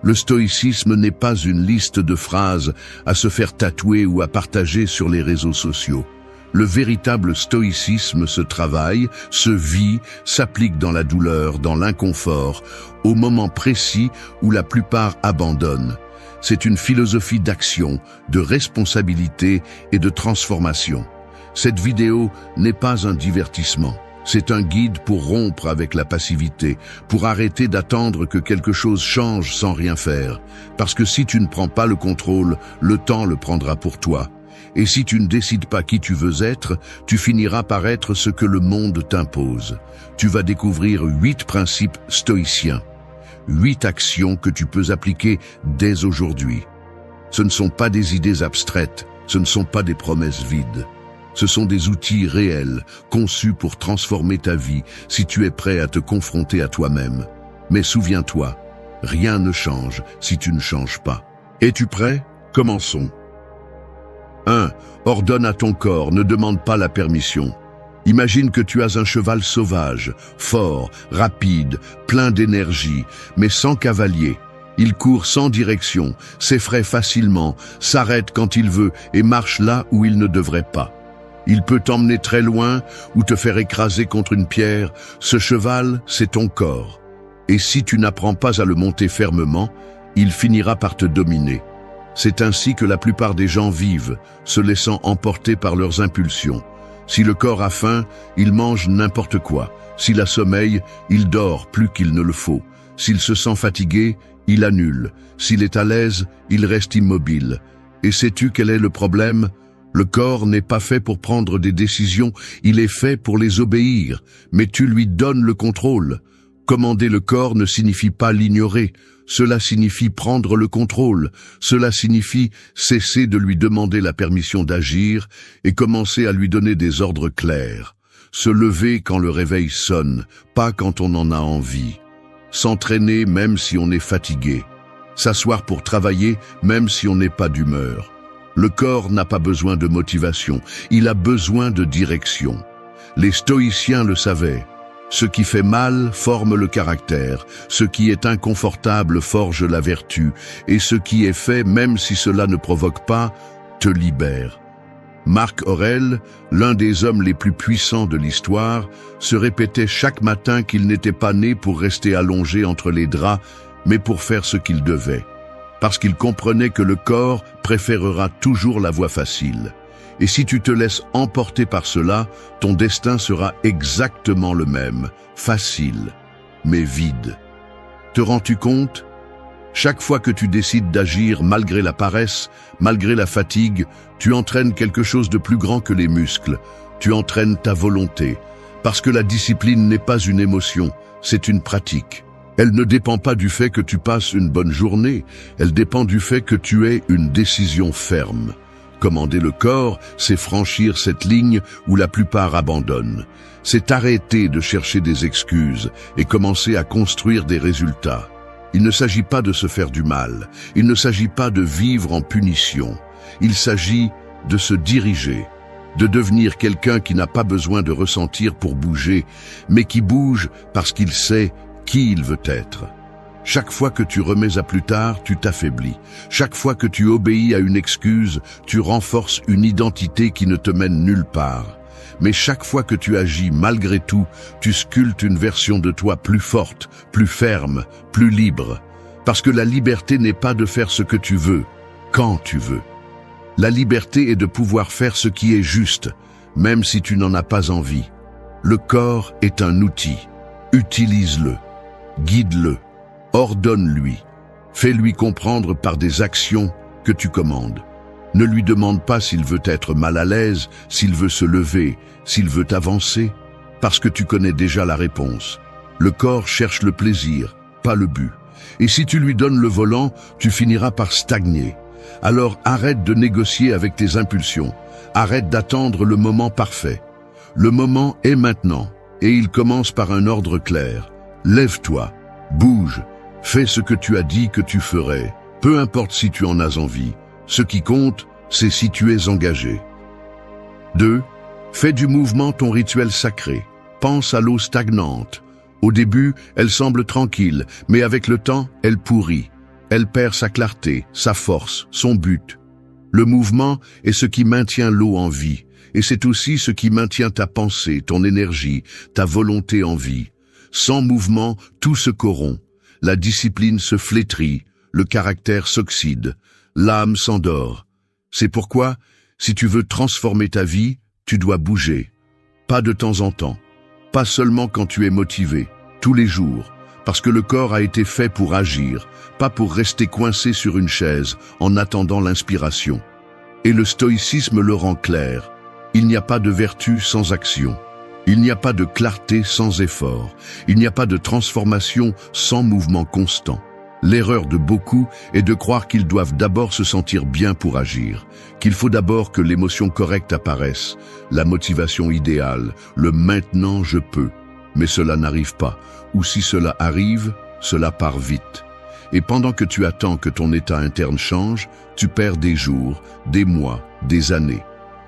Speaker 1: Le stoïcisme n'est pas une liste de phrases à se faire tatouer ou à partager sur les réseaux sociaux. Le véritable stoïcisme se travaille, se vit, s'applique dans la douleur, dans l'inconfort, au moment précis où la plupart abandonnent. C'est une philosophie d'action, de responsabilité et de transformation. Cette vidéo n'est pas un divertissement. C'est un guide pour rompre avec la passivité, pour arrêter d'attendre que quelque chose change sans rien faire. Parce que si tu ne prends pas le contrôle, le temps le prendra pour toi. Et si tu ne décides pas qui tu veux être, tu finiras par être ce que le monde t'impose. Tu vas découvrir 8 principes stoïciens. 8 actions que tu peux appliquer dès aujourd'hui. Ce ne sont pas des idées abstraites, ce ne sont pas des promesses vides. Ce sont des outils réels, conçus pour transformer ta vie si tu es prêt à te confronter à toi-même. Mais souviens-toi, rien ne change si tu ne changes pas. Es-tu prêt? Commençons. 1. Ordonne à ton corps, ne demande pas la permission. Imagine que tu as un cheval sauvage, fort, rapide, plein d'énergie, mais sans cavalier. Il court sans direction, s'effraie facilement, s'arrête quand il veut et marche là où il ne devrait pas. Il peut t'emmener très loin ou te faire écraser contre une pierre. Ce cheval, c'est ton corps. Et si tu n'apprends pas à le monter fermement, il finira par te dominer. C'est ainsi que la plupart des gens vivent, se laissant emporter par leurs impulsions. Si le corps a faim, il mange n'importe quoi. S'il a sommeil, il dort plus qu'il ne le faut. S'il se sent fatigué, il annule. S'il est à l'aise, il reste immobile. Et sais-tu quel est le problème ? Le corps n'est pas fait pour prendre des décisions, il est fait pour les obéir. Mais tu lui donnes le contrôle. Commander le corps ne signifie pas l'ignorer. Cela signifie prendre le contrôle. Cela signifie cesser de lui demander la permission d'agir et commencer à lui donner des ordres clairs. Se lever quand le réveil sonne, pas quand on en a envie. S'entraîner même si on est fatigué. S'asseoir pour travailler même si on n'est pas d'humeur. Le corps n'a pas besoin de motivation, il a besoin de direction. Les stoïciens le savaient. Ce qui fait mal forme le caractère, ce qui est inconfortable forge la vertu, et ce qui est fait, même si cela ne provoque pas, te libère. Marc Aurèle, l'un des hommes les plus puissants de l'histoire, se répétait chaque matin qu'il n'était pas né pour rester allongé entre les draps, mais pour faire ce qu'il devait. Parce qu'il comprenait que le corps préférera toujours la voie facile. Et si tu te laisses emporter par cela, ton destin sera exactement le même, facile, mais vide. Te rends-tu compte ? Chaque fois que tu décides d'agir malgré la paresse, malgré la fatigue, tu entraînes quelque chose de plus grand que les muscles. Tu entraînes ta volonté. Parce que la discipline n'est pas une émotion, c'est une pratique. Elle ne dépend pas du fait que tu passes une bonne journée, elle dépend du fait que tu aies une décision ferme. Commander le corps, c'est franchir cette ligne où la plupart abandonnent. C'est arrêter de chercher des excuses et commencer à construire des résultats. Il ne s'agit pas de se faire du mal, il ne s'agit pas de vivre en punition, il s'agit de se diriger, de devenir quelqu'un qui n'a pas besoin de ressentir pour bouger, mais qui bouge parce qu'il sait qui il veut être. Chaque fois que tu remets à plus tard, tu t'affaiblis. Chaque fois que tu obéis à une excuse, tu renforces une identité qui ne te mène nulle part. Mais chaque fois que tu agis malgré tout, tu sculptes une version de toi plus forte, plus ferme, plus libre. Parce que la liberté n'est pas de faire ce que tu veux, quand tu veux. La liberté est de pouvoir faire ce qui est juste, même si tu n'en as pas envie. Le corps est un outil. Utilise-le, guide-le, ordonne-lui, fais-lui comprendre par des actions que tu commandes. Ne lui demande pas s'il veut être mal à l'aise, s'il veut se lever, s'il veut avancer, parce que tu connais déjà la réponse. Le corps cherche le plaisir, pas le but. Et si tu lui donnes le volant, tu finiras par stagner. Alors arrête de négocier avec tes impulsions. Arrête d'attendre le moment parfait. Le moment est maintenant, et il commence par un ordre clair. Lève-toi, bouge, fais ce que tu as dit que tu ferais, peu importe si tu en as envie. Ce qui compte, c'est si tu es engagé. 2. Fais du mouvement ton rituel sacré. Pense à l'eau stagnante. Au début, elle semble tranquille, mais avec le temps, elle pourrit. Elle perd sa clarté, sa force, son but. Le mouvement est ce qui maintient l'eau en vie, et c'est aussi ce qui maintient ta pensée, ton énergie, ta volonté en vie. Sans mouvement, tout se corrompt. La discipline se flétrit, le caractère s'oxyde. L'âme s'endort. C'est pourquoi, si tu veux transformer ta vie, tu dois bouger. Pas de temps en temps. Pas seulement quand tu es motivé. Tous les jours. Parce que le corps a été fait pour agir, pas pour rester coincé sur une chaise en attendant l'inspiration. Et le stoïcisme le rend clair. Il n'y a pas de vertu sans action. Il n'y a pas de clarté sans effort. Il n'y a pas de transformation sans mouvement constant. L'erreur de beaucoup est de croire qu'ils doivent d'abord se sentir bien pour agir, qu'il faut d'abord que l'émotion correcte apparaisse, la motivation idéale, le « maintenant je peux ». Mais cela n'arrive pas, ou si cela arrive, cela part vite. Et pendant que tu attends que ton état interne change, tu perds des jours, des mois, des années.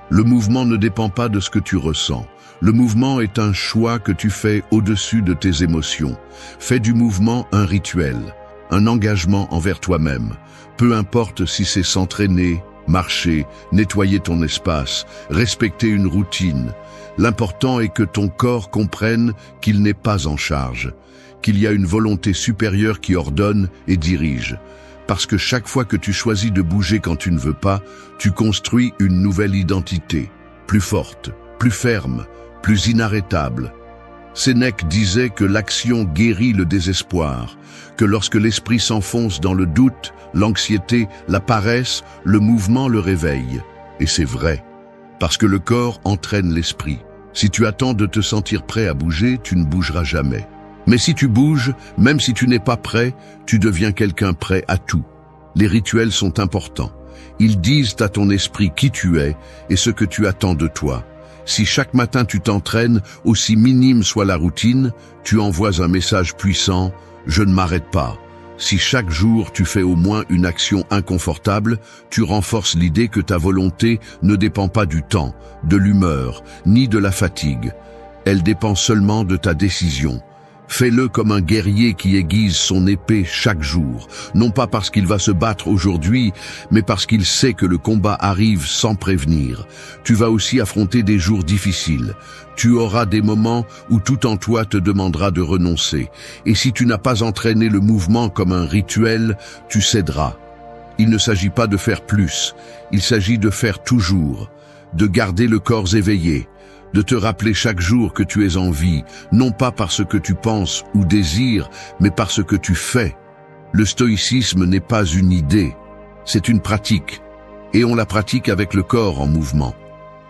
Speaker 1: Le mouvement ne dépend pas de ce que tu ressens. Le mouvement est un choix que tu fais au-dessus de tes émotions. Fais du mouvement un rituel. Un engagement envers toi-même, peu importe si c'est s'entraîner, marcher, nettoyer ton espace, respecter une routine. L'important est que ton corps comprenne qu'il n'est pas en charge, qu'il y a une volonté supérieure qui ordonne et dirige. Parce que chaque fois que tu choisis de bouger quand tu ne veux pas, tu construis une nouvelle identité, plus forte, plus ferme, plus inarrêtable. Sénèque disait que l'action guérit le désespoir, que lorsque l'esprit s'enfonce dans le doute, l'anxiété, la paresse, le mouvement le réveille. Et c'est vrai, parce que le corps entraîne l'esprit. Si tu attends de te sentir prêt à bouger, tu ne bougeras jamais. Mais si tu bouges, même si tu n'es pas prêt, tu deviens quelqu'un prêt à tout. Les rituels sont importants. Ils disent à ton esprit qui tu es et ce que tu attends de toi. Si chaque matin tu t'entraînes, aussi minime soit la routine, tu envoies un message puissant « Je ne m'arrête pas ». Si chaque jour tu fais au moins une action inconfortable, tu renforces l'idée que ta volonté ne dépend pas du temps, de l'humeur, ni de la fatigue. Elle dépend seulement de ta décision. Fais-le comme un guerrier qui aiguise son épée chaque jour, non pas parce qu'il va se battre aujourd'hui, mais parce qu'il sait que le combat arrive sans prévenir. Tu vas aussi affronter des jours difficiles. Tu auras des moments où tout en toi te demandera de renoncer. Et si tu n'as pas entraîné le mouvement comme un rituel, tu céderas. Il ne s'agit pas de faire plus, il s'agit de faire toujours. de garder le corps éveillé, de te rappeler chaque jour que tu es en vie, non pas parce que tu penses ou désires, mais parce que tu fais. Le stoïcisme n'est pas une idée, c'est une pratique, et on la pratique avec le corps en mouvement.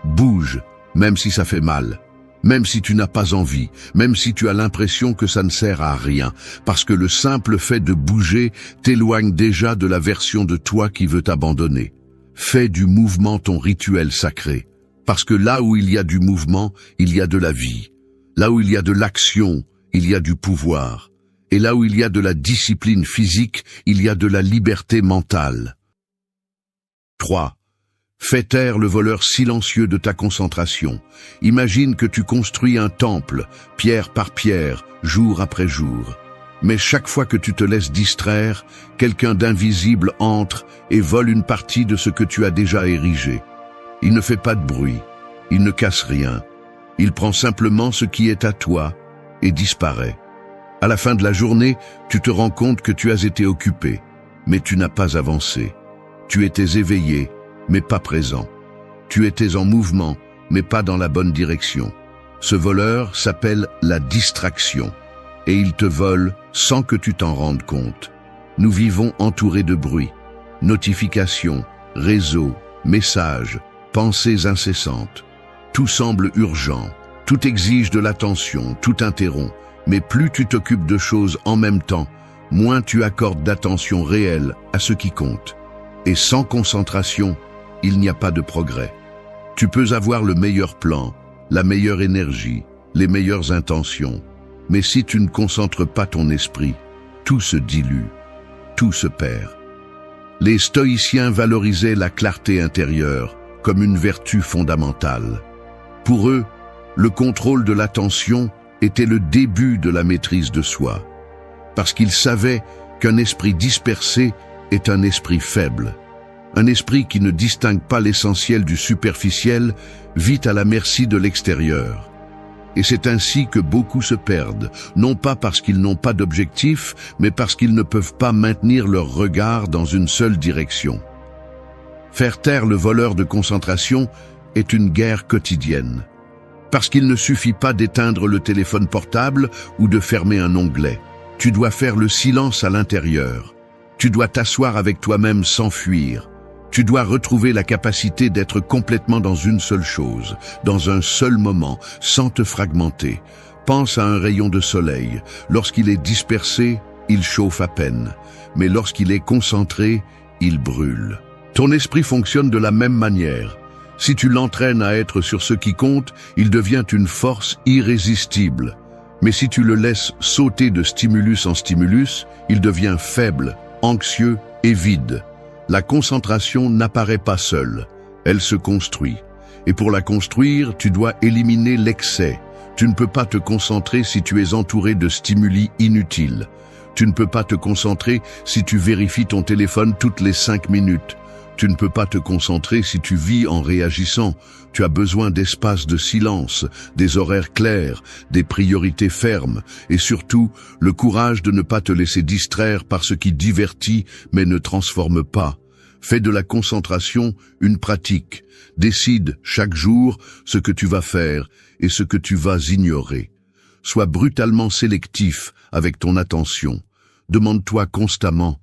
Speaker 1: Bouge, même si ça fait mal, même si tu n'as pas envie, même si tu as l'impression que ça ne sert à rien, parce que le simple fait de bouger t'éloigne déjà de la version de toi qui veut t'abandonner. Fais du mouvement ton rituel sacré. Parce que là où il y a du mouvement, il y a de la vie. Là où il y a de l'action, il y a du pouvoir. Et là où il y a de la discipline physique, il y a de la liberté mentale. 3. Fais taire le voleur silencieux de ta concentration. Imagine que tu construis un temple, pierre par pierre, jour après jour. Mais chaque fois que tu te laisses distraire, quelqu'un d'invisible entre et vole une partie de ce que tu as déjà érigé. Il ne fait pas de bruit, il ne casse rien. Il prend simplement ce qui est à toi et disparaît. À la fin de la journée, tu te rends compte que tu as été occupé, mais tu n'as pas avancé. Tu étais éveillé, mais pas présent. Tu étais en mouvement, mais pas dans la bonne direction. Ce voleur s'appelle la distraction, et il te vole sans que tu t'en rendes compte. Nous vivons entourés de bruit, notifications, réseaux, messages, pensées incessantes. Tout semble urgent, tout exige de l'attention, tout interrompt. Mais plus tu t'occupes de choses en même temps, moins tu accordes d'attention réelle à ce qui compte. Et sans concentration, il n'y a pas de progrès. Tu peux avoir le meilleur plan, la meilleure énergie, les meilleures intentions. Mais si tu ne concentres pas ton esprit, tout se dilue, tout se perd. Les stoïciens valorisaient la clarté intérieure comme une vertu fondamentale. Pour eux, le contrôle de l'attention était le début de la maîtrise de soi, parce qu'ils savaient qu'un esprit dispersé est un esprit faible. Un esprit qui ne distingue pas l'essentiel du superficiel vit à la merci de l'extérieur. Et c'est ainsi que beaucoup se perdent, non pas parce qu'ils n'ont pas d'objectif, mais parce qu'ils ne peuvent pas maintenir leur regard dans une seule direction. Faire taire le voleur de concentration est une guerre quotidienne. Parce qu'il ne suffit pas d'éteindre le téléphone portable ou de fermer un onglet. Tu dois faire le silence à l'intérieur. Tu dois t'asseoir avec toi-même sans fuir. Tu dois retrouver la capacité d'être complètement dans une seule chose, dans un seul moment, sans te fragmenter. Pense à un rayon de soleil. Lorsqu'il est dispersé, il chauffe à peine. Mais lorsqu'il est concentré, il brûle. Ton esprit fonctionne de la même manière. Si tu l'entraînes à être sur ce qui compte, il devient une force irrésistible. Mais si tu le laisses sauter de stimulus en stimulus, il devient faible, anxieux et vide. La concentration n'apparaît pas seule, elle se construit. Et pour la construire, tu dois éliminer l'excès. Tu ne peux pas te concentrer si tu es entouré de stimuli inutiles. Tu ne peux pas te concentrer si tu vérifies ton téléphone toutes les 5 minutes. Tu ne peux pas te concentrer si tu vis en réagissant. Tu as besoin d'espaces de silence, des horaires clairs, des priorités fermes et surtout le courage de ne pas te laisser distraire par ce qui divertit mais ne transforme pas. Fais de la concentration une pratique. Décide chaque jour ce que tu vas faire et ce que tu vas ignorer. Sois brutalement sélectif avec ton attention. Demande-toi constamment,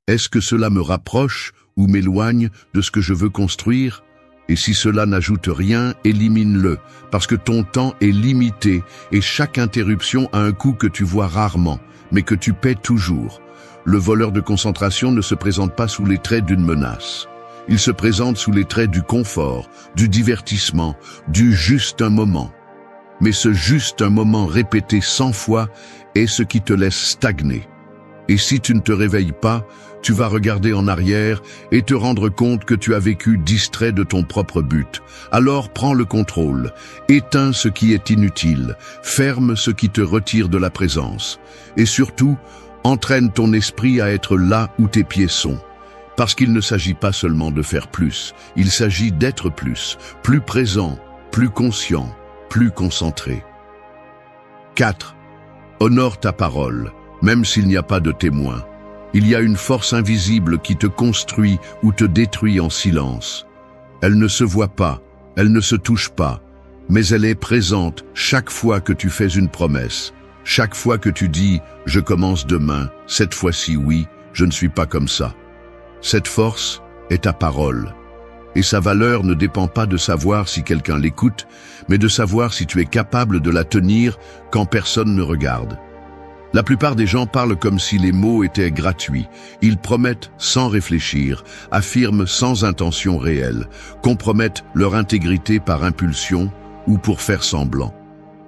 Speaker 1: est-ce que cela me rapproche ou m'éloigne de ce que je veux construire? Et si cela n'ajoute rien, élimine-le, parce que ton temps est limité et chaque interruption a un coût que tu vois rarement, mais que tu paies toujours. Le voleur de concentration ne se présente pas sous les traits d'une menace. Il se présente sous les traits du confort, du divertissement, du juste un moment. Mais ce juste un moment répété 100 fois est ce qui te laisse stagner. Et si tu ne te réveilles pas, tu vas regarder en arrière et te rendre compte que tu as vécu distrait de ton propre but. Alors prends le contrôle, éteins ce qui est inutile, ferme ce qui te retire de la présence. Et surtout, entraîne ton esprit à être là où tes pieds sont. Parce qu'il ne s'agit pas seulement de faire plus, il s'agit d'être plus présent, plus conscient, plus concentré. 4. Honore ta parole, même s'il n'y a pas de témoin. Il y a une force invisible qui te construit ou te détruit en silence. Elle ne se voit pas, Elle ne se touche pas, mais elle est présente chaque fois que tu fais une promesse. Chaque fois que tu dis « je commence demain, cette fois-ci oui, je ne suis pas comme ça ». Cette force est ta parole. Et sa valeur ne dépend pas de savoir si quelqu'un l'écoute, mais de savoir si tu es capable de la tenir quand personne ne regarde. La plupart des gens parlent comme si les mots étaient gratuits. Ils promettent sans réfléchir, affirment sans intention réelle, compromettent leur intégrité par impulsion ou pour faire semblant.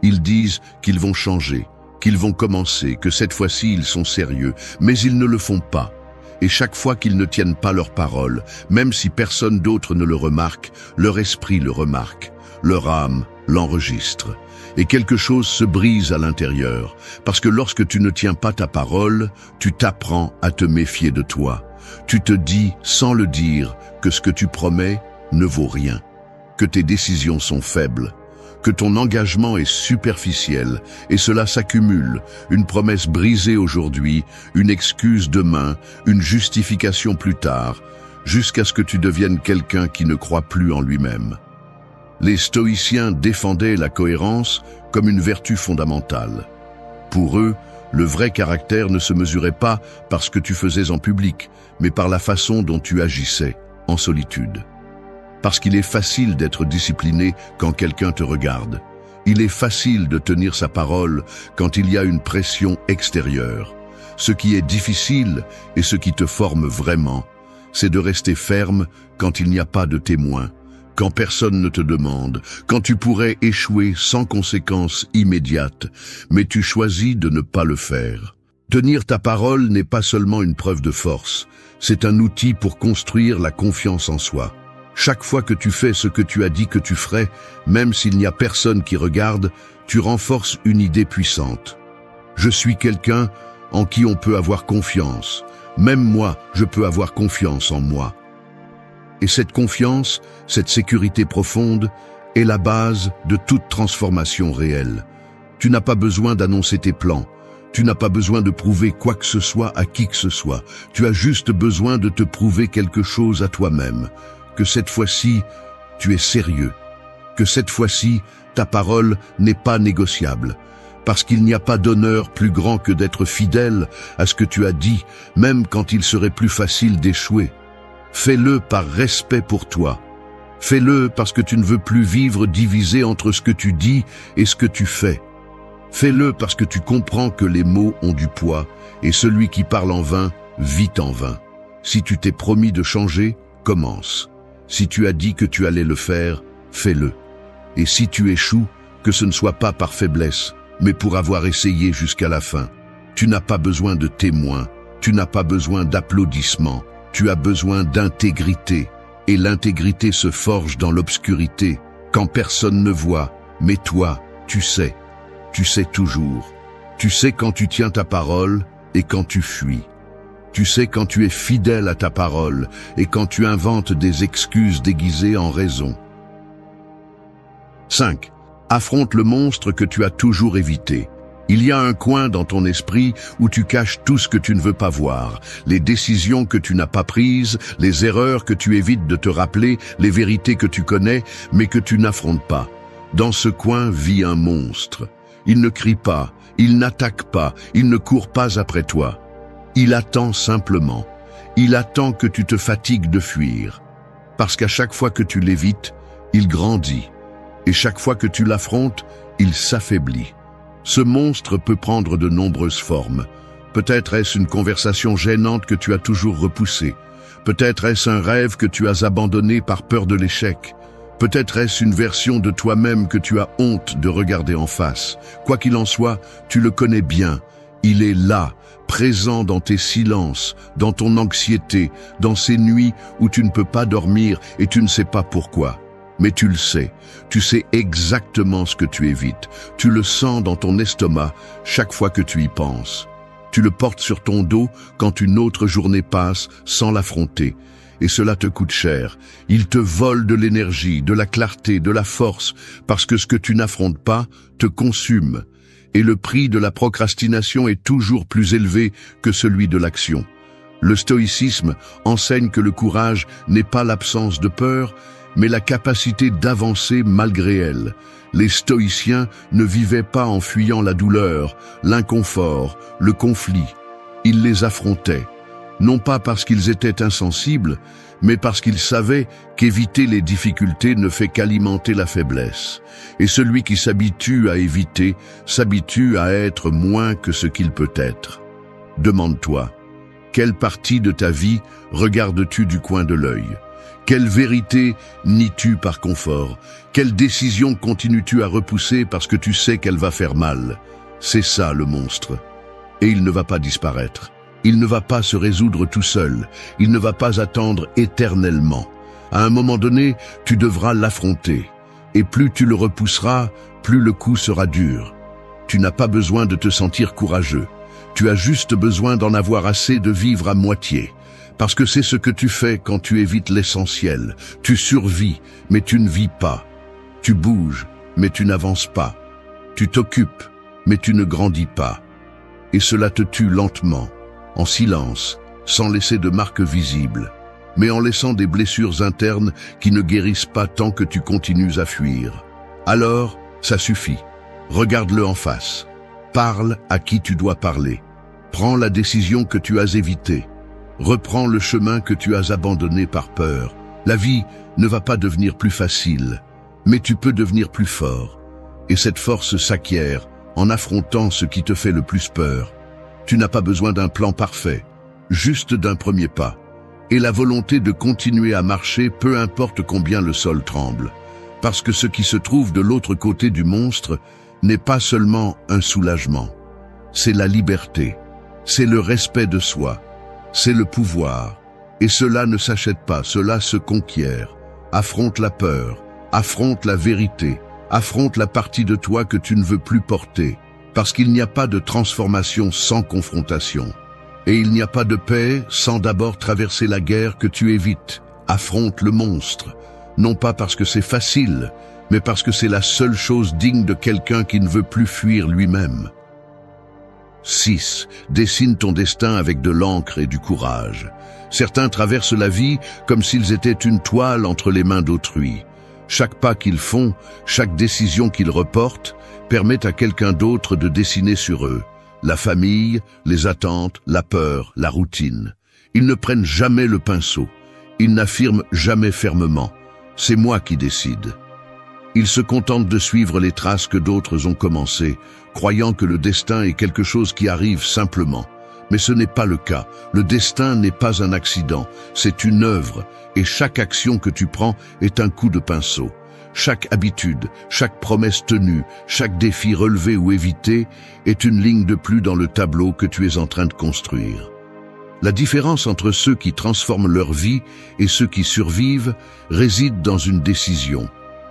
Speaker 1: Ils disent qu'ils vont changer, qu'ils vont commencer, que cette fois-ci ils sont sérieux, mais ils ne le font pas. Et chaque fois qu'ils ne tiennent pas leur parole, même si personne d'autre ne le remarque, leur esprit le remarque, leur âme l'enregistre. Et quelque chose se brise à l'intérieur, parce que lorsque tu ne tiens pas ta parole, tu t'apprends à te méfier de toi. Tu te dis, sans le dire, que ce que tu promets ne vaut rien, que tes décisions sont faibles, que ton engagement est superficiel, et cela s'accumule, une promesse brisée aujourd'hui, une excuse demain, une justification plus tard, jusqu'à ce que tu deviennes quelqu'un qui ne croit plus en lui-même. Les stoïciens défendaient la cohérence comme une vertu fondamentale. Pour eux, le vrai caractère ne se mesurait pas par ce que tu faisais en public, mais par la façon dont tu agissais en solitude. Parce qu'il est facile d'être discipliné quand quelqu'un te regarde. Il est facile de tenir sa parole quand il y a une pression extérieure. Ce qui est difficile et ce qui te forme vraiment, c'est de rester ferme quand il n'y a pas de témoin, quand personne ne te demande, quand tu pourrais échouer sans conséquence immédiate, mais tu choisis de ne pas le faire. Tenir ta parole n'est pas seulement une preuve de force, c'est un outil pour construire la confiance en soi. Chaque fois que tu fais ce que tu as dit que tu ferais, même s'il n'y a personne qui regarde, tu renforces une idée puissante. Je suis quelqu'un en qui on peut avoir confiance. Même moi, je peux avoir confiance en moi. Et cette confiance, cette sécurité profonde, est la base de toute transformation réelle. Tu n'as pas besoin d'annoncer tes plans. Tu n'as pas besoin de prouver quoi que ce soit à qui que ce soit. Tu as juste besoin de te prouver quelque chose à toi-même. Que cette fois-ci, tu es sérieux. Que cette fois-ci, ta parole n'est pas négociable. Parce qu'il n'y a pas d'honneur plus grand que d'être fidèle à ce que tu as dit, même quand il serait plus facile d'échouer. Fais-le par respect pour toi. Fais-le parce que tu ne veux plus vivre divisé entre ce que tu dis et ce que tu fais. Fais-le parce que tu comprends que les mots ont du poids et celui qui parle en vain vit en vain. Si tu t'es promis de changer, commence. Si tu as dit que tu allais le faire, fais-le. Et si tu échoues, que ce ne soit pas par faiblesse, mais pour avoir essayé jusqu'à la fin. Tu n'as pas besoin de témoins, tu n'as pas besoin d'applaudissements, tu as besoin d'intégrité. Et l'intégrité se forge dans l'obscurité, quand personne ne voit, mais toi, tu sais toujours. Tu sais quand tu tiens ta parole et quand tu fuis. Tu sais quand tu es fidèle à ta parole et quand tu inventes des excuses déguisées en raison. 5. Affronte le monstre que tu as toujours évité. Il y a un coin dans ton esprit où tu caches tout ce que tu ne veux pas voir, les décisions que tu n'as pas prises, les erreurs que tu évites de te rappeler, les vérités que tu connais, mais que tu n'affrontes pas. Dans ce coin vit un monstre. Il ne crie pas, il n'attaque pas, il ne court pas après toi. Il attend simplement. Il attend que tu te fatigues de fuir. Parce qu'à chaque fois que tu l'évites, il grandit. Et chaque fois que tu l'affrontes, il s'affaiblit. Ce monstre peut prendre de nombreuses formes. Peut-être est-ce une conversation gênante que tu as toujours repoussée. Peut-être est-ce un rêve que tu as abandonné par peur de l'échec. Peut-être est-ce une version de toi-même que tu as honte de regarder en face. Quoi qu'il en soit, tu le connais bien. Il est là, présent dans tes silences, dans ton anxiété, dans ces nuits où tu ne peux pas dormir et tu ne sais pas pourquoi. Mais tu le sais, tu sais exactement ce que tu évites. Tu le sens dans ton estomac chaque fois que tu y penses. Tu le portes sur ton dos quand une autre journée passe sans l'affronter. Et cela te coûte cher. Il te vole de l'énergie, de la clarté, de la force, parce que ce que tu n'affrontes pas te consume. Et le prix de la procrastination est toujours plus élevé que celui de l'action. Le stoïcisme enseigne que le courage n'est pas l'absence de peur, mais la capacité d'avancer malgré elle. Les stoïciens ne vivaient pas en fuyant la douleur, l'inconfort, le conflit. Ils les affrontaient, non pas parce qu'ils étaient insensibles, mais parce qu'ils savaient qu'éviter les difficultés ne fait qu'alimenter la faiblesse. Et celui qui s'habitue à éviter, s'habitue à être moins que ce qu'il peut être. Demande-toi, quelle partie de ta vie regardes-tu du coin de l'œil? Quelle vérité nies-tu par confort? Quelle décision continues-tu à repousser parce que tu sais qu'elle va faire mal? C'est ça le monstre. Et il ne va pas disparaître. Il ne va pas se résoudre tout seul. Il ne va pas attendre éternellement. À un moment donné, tu devras l'affronter. Et plus tu le repousseras, plus le coup sera dur. Tu n'as pas besoin de te sentir courageux. Tu as juste besoin d'en avoir assez de vivre à moitié. Parce que c'est ce que tu fais quand tu évites l'essentiel. Tu survis, mais tu ne vis pas. Tu bouges, mais tu n'avances pas. Tu t'occupes, mais tu ne grandis pas. Et cela te tue lentement, en silence, sans laisser de marques visibles, mais en laissant des blessures internes qui ne guérissent pas tant que tu continues à fuir. Alors, ça suffit. Regarde-le en face. Parle à qui tu dois parler. Prends la décision que tu as évitée. Reprends le chemin que tu as abandonné par peur. La vie ne va pas devenir plus facile, mais tu peux devenir plus fort. Et cette force s'acquiert en affrontant ce qui te fait le plus peur. Tu n'as pas besoin d'un plan parfait, juste d'un premier pas. Et la volonté de continuer à marcher peu importe combien le sol tremble. Parce que ce qui se trouve de l'autre côté du monstre n'est pas seulement un soulagement. C'est la liberté, c'est le respect de soi, c'est le pouvoir. Et cela ne s'achète pas, cela se conquiert. Affronte la peur, affronte la vérité, affronte la partie de toi que tu ne veux plus porter. Parce qu'il n'y a pas de transformation sans confrontation. Et il n'y a pas de paix sans d'abord traverser la guerre que tu évites. Affronte le monstre. Non pas parce que c'est facile, mais parce que c'est la seule chose digne de quelqu'un qui ne veut plus fuir lui-même. 6. Dessine ton destin avec de l'encre et du courage. Certains traversent la vie comme s'ils étaient une toile entre les mains d'autrui. Chaque pas qu'ils font, chaque décision qu'ils reportent, permet à quelqu'un d'autre de dessiner sur eux. La famille, les attentes, la peur, la routine. Ils ne prennent jamais le pinceau. Ils n'affirment jamais fermement. C'est moi qui décide. Ils se contentent de suivre les traces que d'autres ont commencées, croyant que le destin est quelque chose qui arrive simplement. Mais ce n'est pas le cas. Le destin n'est pas un accident, c'est une œuvre, et chaque action que tu prends est un coup de pinceau. Chaque habitude, chaque promesse tenue, chaque défi relevé ou évité est une ligne de plus dans le tableau que tu es en train de construire. La différence entre ceux qui transforment leur vie et ceux qui survivent réside dans une décision: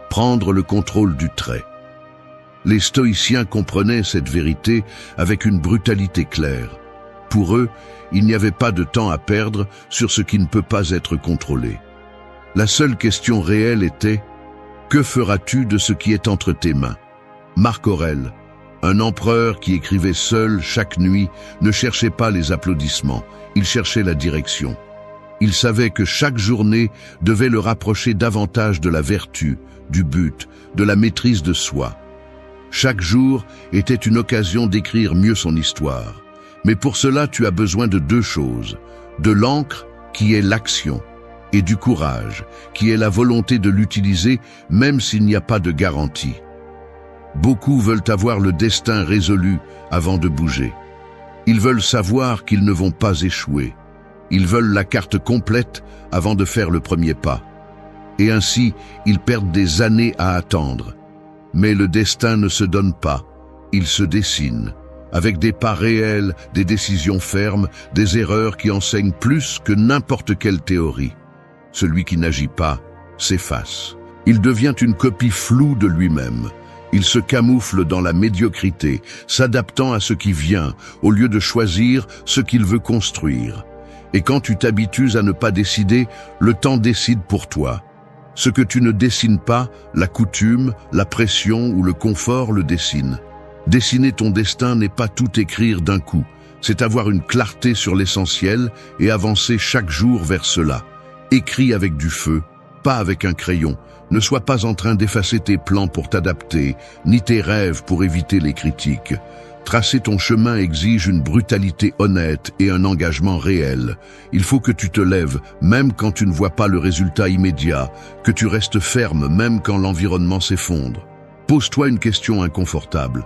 Speaker 1: prendre le contrôle du trait. Les stoïciens comprenaient cette vérité avec une brutalité claire. Pour eux, il n'y avait pas de temps à perdre sur ce qui ne peut pas être contrôlé. La seule question réelle était: que feras-tu de ce qui est entre tes mains? Marc Aurèle, un empereur qui écrivait seul chaque nuit, ne cherchait pas les applaudissements, il cherchait la direction. Il savait que chaque journée devait le rapprocher davantage de la vertu, du but, de la maîtrise de soi. Chaque jour était une occasion d'écrire mieux son histoire. Mais pour cela, tu as besoin de deux choses: de l'encre, qui est l'action, et du courage, qui est la volonté de l'utiliser même s'il n'y a pas de garantie. Beaucoup veulent avoir le destin résolu avant de bouger. Ils veulent savoir qu'ils ne vont pas échouer. Ils veulent la carte complète avant de faire le premier pas. Et ainsi, ils perdent des années à attendre. Mais le destin ne se donne pas, il se dessine, avec des pas réels, des décisions fermes, des erreurs qui enseignent plus que n'importe quelle théorie. Celui qui n'agit pas s'efface. Il devient une copie floue de lui-même. Il se camoufle dans la médiocrité, s'adaptant à ce qui vient, au lieu de choisir ce qu'il veut construire. Et quand tu t'habitues à ne pas décider, le temps décide pour toi. Ce que tu ne dessines pas, la coutume, la pression ou le confort le dessinent. Dessiner ton destin n'est pas tout écrire d'un coup. C'est avoir une clarté sur l'essentiel et avancer chaque jour vers cela. Écris avec du feu, pas avec un crayon. Ne sois pas en train d'effacer tes plans pour t'adapter, ni tes rêves pour éviter les critiques. Tracer ton chemin exige une brutalité honnête et un engagement réel. Il faut que tu te lèves, même quand tu ne vois pas le résultat immédiat, que tu restes ferme, même quand l'environnement s'effondre. Pose-toi une question inconfortable.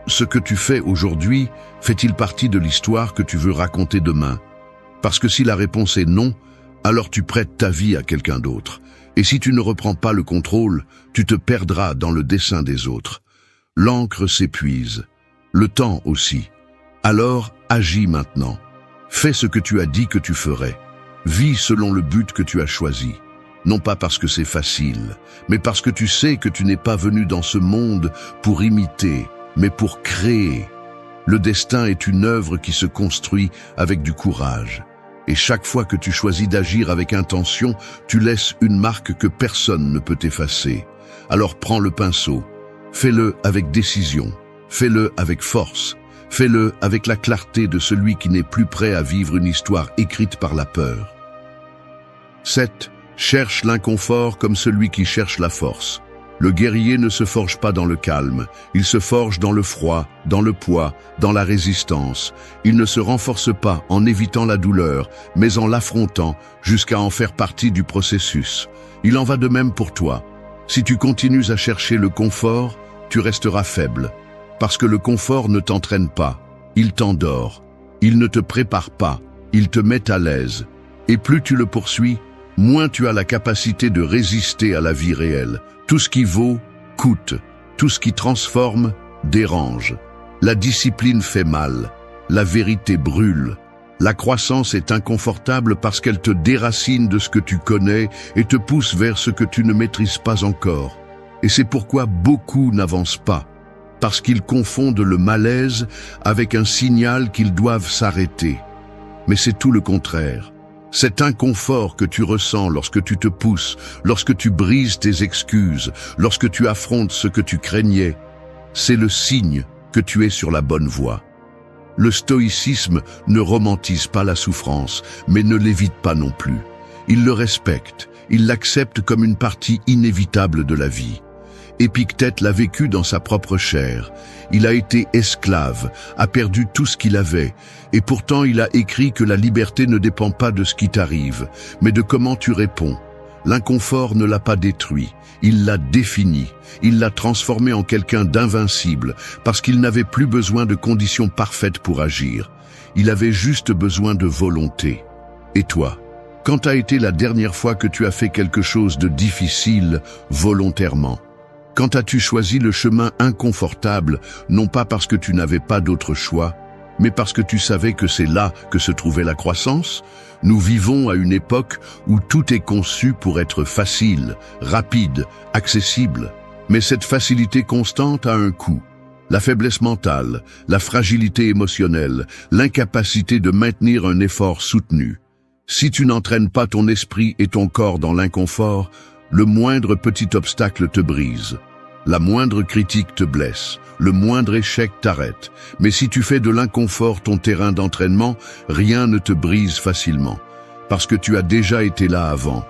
Speaker 1: Ce que tu fais aujourd'hui fait-il partie de l'histoire que tu veux raconter demain? Parce que si la réponse est non, alors tu prêtes ta vie à quelqu'un d'autre. Et si tu ne reprends pas le contrôle, tu te perdras dans le dessein des autres. L'encre s'épuise. Le temps aussi. Alors, agis maintenant. Fais ce que tu as dit que tu ferais. Vis selon le but que tu as choisi. Non pas parce que c'est facile, mais parce que tu sais que tu n'es pas venu dans ce monde pour imiter, mais pour créer. Le destin est une œuvre qui se construit avec du courage. Et chaque fois que tu choisis d'agir avec intention, tu laisses une marque que personne ne peut effacer. Alors prends le pinceau. Fais-le avec décision. Fais-le avec force. Fais-le avec la clarté de celui qui n'est plus prêt à vivre une histoire écrite par la peur. 7. Cherche l'inconfort comme celui qui cherche la force. Le guerrier ne se forge pas dans le calme, il se forge dans le froid, dans le poids, dans la résistance. Il ne se renforce pas en évitant la douleur, mais en l'affrontant jusqu'à en faire partie du processus. Il en va de même pour toi. Si tu continues à chercher le confort, tu resteras faible. Parce que le confort ne t'entraîne pas, il t'endort. Il ne te prépare pas, il te met à l'aise. Et plus tu le poursuis, moins tu as la capacité de résister à la vie réelle. Tout ce qui vaut, coûte. Tout ce qui transforme, dérange. La discipline fait mal. La vérité brûle. La croissance est inconfortable parce qu'elle te déracine de ce que tu connais et te pousse vers ce que tu ne maîtrises pas encore. Et c'est pourquoi beaucoup n'avancent pas. Parce qu'ils confondent le malaise avec un signal qu'ils doivent s'arrêter. Mais c'est tout le contraire. Cet inconfort que tu ressens lorsque tu te pousses, lorsque tu brises tes excuses, lorsque tu affrontes ce que tu craignais, c'est le signe que tu es sur la bonne voie. Le stoïcisme ne romantise pas la souffrance, mais ne l'évite pas non plus. Il le respecte, il l'accepte comme une partie inévitable de la vie. Épictète l'a vécu dans sa propre chair. Il a été esclave, a perdu tout ce qu'il avait, et pourtant il a écrit que la liberté ne dépend pas de ce qui t'arrive, mais de comment tu réponds. L'inconfort ne l'a pas détruit, il l'a défini, il l'a transformé en quelqu'un d'invincible, parce qu'il n'avait plus besoin de conditions parfaites pour agir. Il avait juste besoin de volonté. Et toi, quand a été la dernière fois que tu as fait quelque chose de difficile volontairement ? Quand as-tu choisi le chemin inconfortable, non pas parce que tu n'avais pas d'autre choix, mais parce que tu savais que c'est là que se trouvait la croissance? Nous vivons à une époque où tout est conçu pour être facile, rapide, accessible. Mais cette facilité constante a un coût. La faiblesse mentale, la fragilité émotionnelle, l'incapacité de maintenir un effort soutenu. Si tu n'entraînes pas ton esprit et ton corps dans l'inconfort, le moindre petit obstacle te brise. La moindre critique te blesse. Le moindre échec t'arrête. Mais si tu fais de l'inconfort ton terrain d'entraînement, rien ne te brise facilement. Parce que tu as déjà été là avant.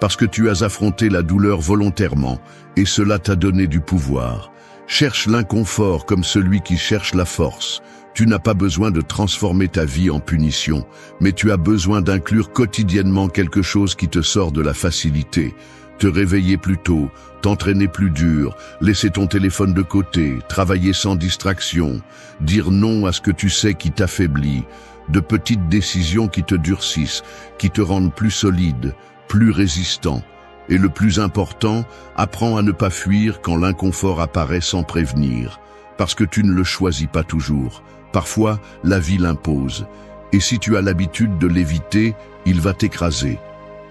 Speaker 1: Parce que tu as affronté la douleur volontairement. Et cela t'a donné du pouvoir. Cherche l'inconfort comme celui qui cherche la force. Tu n'as pas besoin de transformer ta vie en punition, mais tu as besoin d'inclure quotidiennement quelque chose qui te sort de la facilité. Te réveiller plus tôt, t'entraîner plus dur, laisser ton téléphone de côté, travailler sans distraction, dire non à ce que tu sais qui t'affaiblit, de petites décisions qui te durcissent, qui te rendent plus solide, plus résistant. Et le plus important, apprends à ne pas fuir quand l'inconfort apparaît sans prévenir, parce que tu ne le choisis pas toujours. Parfois, la vie l'impose, et si tu as l'habitude de l'éviter, il va t'écraser.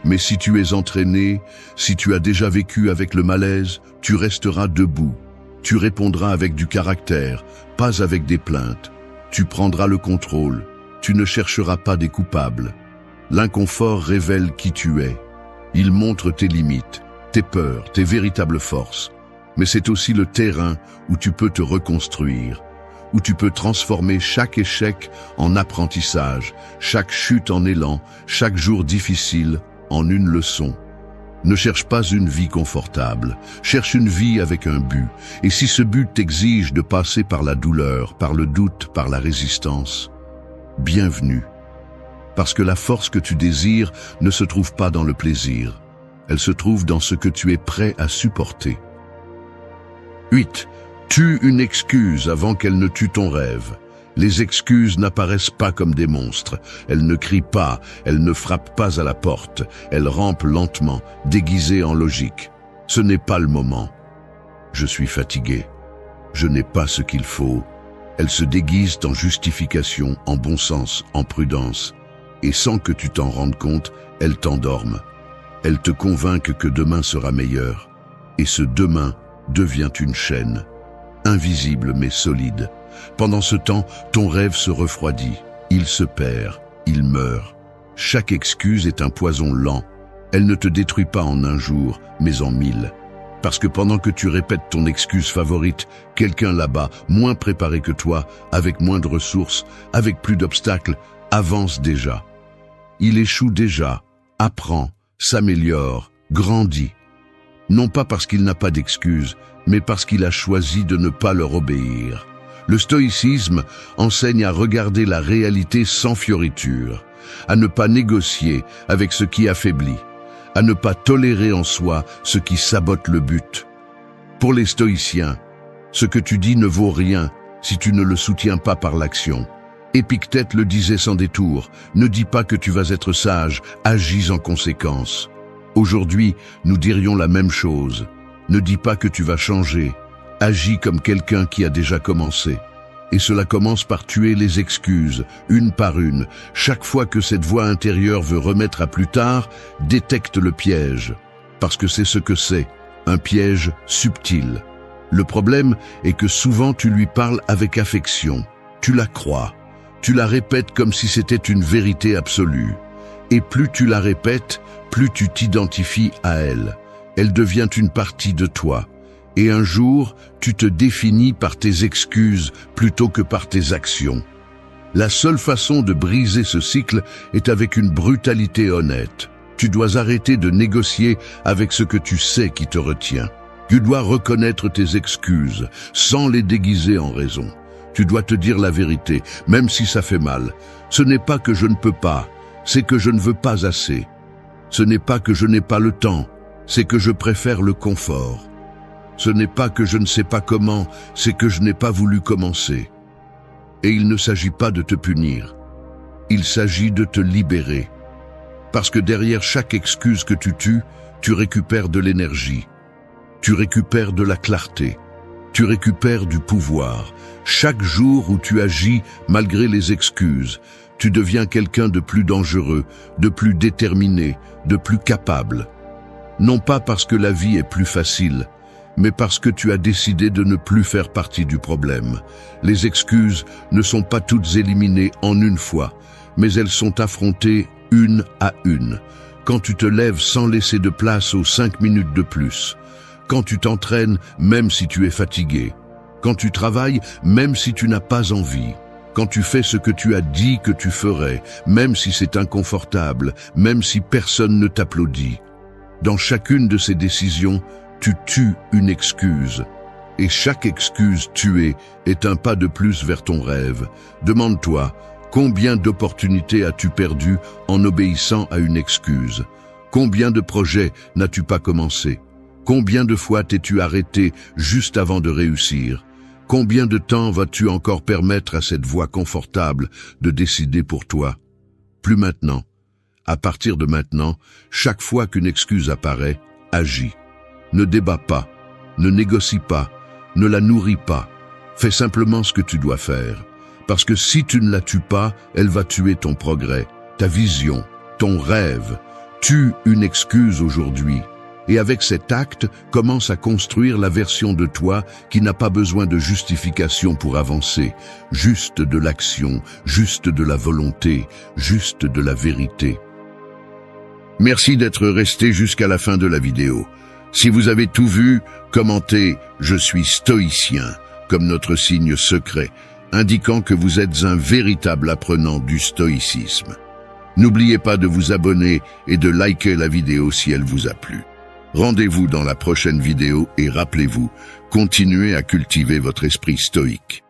Speaker 1: Mais si tu es entraîné, si tu as déjà vécu avec le malaise, tu resteras debout. Tu répondras avec du caractère, pas avec des plaintes. Tu prendras le contrôle. Tu ne chercheras pas des coupables. L'inconfort révèle qui tu es. Il montre tes limites, tes peurs, tes véritables forces. Mais c'est aussi le terrain où tu peux te reconstruire, où tu peux transformer chaque échec en apprentissage, chaque chute en élan, chaque jour difficile en une leçon. Ne cherche pas une vie confortable, cherche une vie avec un but. Et si ce but t'exige de passer par la douleur, par le doute, par la résistance, bienvenue. Parce que la force que tu désires ne se trouve pas dans le plaisir, elle se trouve dans ce que tu es prêt à supporter. 8. Tue une excuse avant qu'elle ne tue ton rêve. Les excuses n'apparaissent pas comme des monstres. Elles ne crient pas, elles ne frappent pas à la porte. Elles rampent lentement, déguisées en logique. Ce n'est pas le moment. Je suis fatigué. Je n'ai pas ce qu'il faut. Elles se déguisent en justification, en bon sens, en prudence. Et sans que tu t'en rendes compte, elles t'endorment. Elles te convainquent que demain sera meilleur. Et ce demain devient une chaîne, invisible mais solide. Pendant ce temps, ton rêve se refroidit, il se perd, il meurt. Chaque excuse est un poison lent. Elle ne te détruit pas en un jour, mais en 1000. Parce que pendant que tu répètes ton excuse favorite, quelqu'un là-bas, moins préparé que toi, avec moins de ressources, avec plus d'obstacles, avance déjà. Il échoue déjà, apprend, s'améliore, grandit. Non pas parce qu'il n'a pas d'excuses, mais parce qu'il a choisi de ne pas leur obéir. Le stoïcisme enseigne à regarder la réalité sans fioriture, à ne pas négocier avec ce qui affaiblit, à ne pas tolérer en soi ce qui sabote le but. Pour les stoïciens, ce que tu dis ne vaut rien si tu ne le soutiens pas par l'action. Épictète le disait sans détour, ne dis pas que tu vas être sage, agis en conséquence. Aujourd'hui, nous dirions la même chose. Ne dis pas que tu vas changer. Agis comme quelqu'un qui a déjà commencé. Et cela commence par tuer les excuses, une par une. Chaque fois que cette voix intérieure veut remettre à plus tard, détecte le piège. Parce que c'est ce que c'est, un piège subtil. Le problème est que souvent tu lui parles avec affection. Tu la crois. Tu la répètes comme si c'était une vérité absolue. Et plus tu la répètes, plus tu t'identifies à elle. Elle devient une partie de toi. Et un jour, tu te définis par tes excuses plutôt que par tes actions. La seule façon de briser ce cycle est avec une brutalité honnête. Tu dois arrêter de négocier avec ce que tu sais qui te retient. Tu dois reconnaître tes excuses, sans les déguiser en raison. Tu dois te dire la vérité, même si ça fait mal. Ce n'est pas que je ne peux pas, c'est que je ne veux pas assez. Ce n'est pas que je n'ai pas le temps, c'est que je préfère le confort. Ce n'est pas que je ne sais pas comment, c'est que je n'ai pas voulu commencer. Et il ne s'agit pas de te punir. Il s'agit de te libérer. Parce que derrière chaque excuse que tu tues, tu récupères de l'énergie. Tu récupères de la clarté. Tu récupères du pouvoir. Chaque jour où tu agis malgré les excuses, tu deviens quelqu'un de plus dangereux, de plus déterminé, de plus capable. Non pas parce que la vie est plus facile, mais parce que tu as décidé de ne plus faire partie du problème. Les excuses ne sont pas toutes éliminées en une fois, mais elles sont affrontées une à une. Quand tu te lèves sans laisser de place aux 5 minutes de plus. Quand tu t'entraînes, même si tu es fatigué. Quand tu travailles, même si tu n'as pas envie. Quand tu fais ce que tu as dit que tu ferais, même si c'est inconfortable, même si personne ne t'applaudit. Dans chacune de ces décisions, tu tues une excuse. Et chaque excuse tuée est un pas de plus vers ton rêve. Demande-toi, combien d'opportunités as-tu perdues en obéissant à une excuse? Combien de projets n'as-tu pas commencé? Combien de fois t'es-tu arrêté juste avant de réussir? Combien de temps vas-tu encore permettre à cette voix confortable de décider pour toi? Plus maintenant. À partir de maintenant, chaque fois qu'une excuse apparaît, agis. Ne débat pas, ne négocie pas, ne la nourris pas. Fais simplement ce que tu dois faire. Parce que si tu ne la tues pas, elle va tuer ton progrès, ta vision, ton rêve. Tue une excuse aujourd'hui. Et avec cet acte, commence à construire la version de toi qui n'a pas besoin de justification pour avancer, juste de l'action, juste de la volonté, juste de la vérité. Merci d'être resté jusqu'à la fin de la vidéo. Si vous avez tout vu, commentez « Je suis stoïcien » comme notre signe secret, indiquant que vous êtes un véritable apprenant du stoïcisme. N'oubliez pas de vous abonner et de liker la vidéo si elle vous a plu. Rendez-vous dans la prochaine vidéo et rappelez-vous, continuez à cultiver votre esprit stoïque.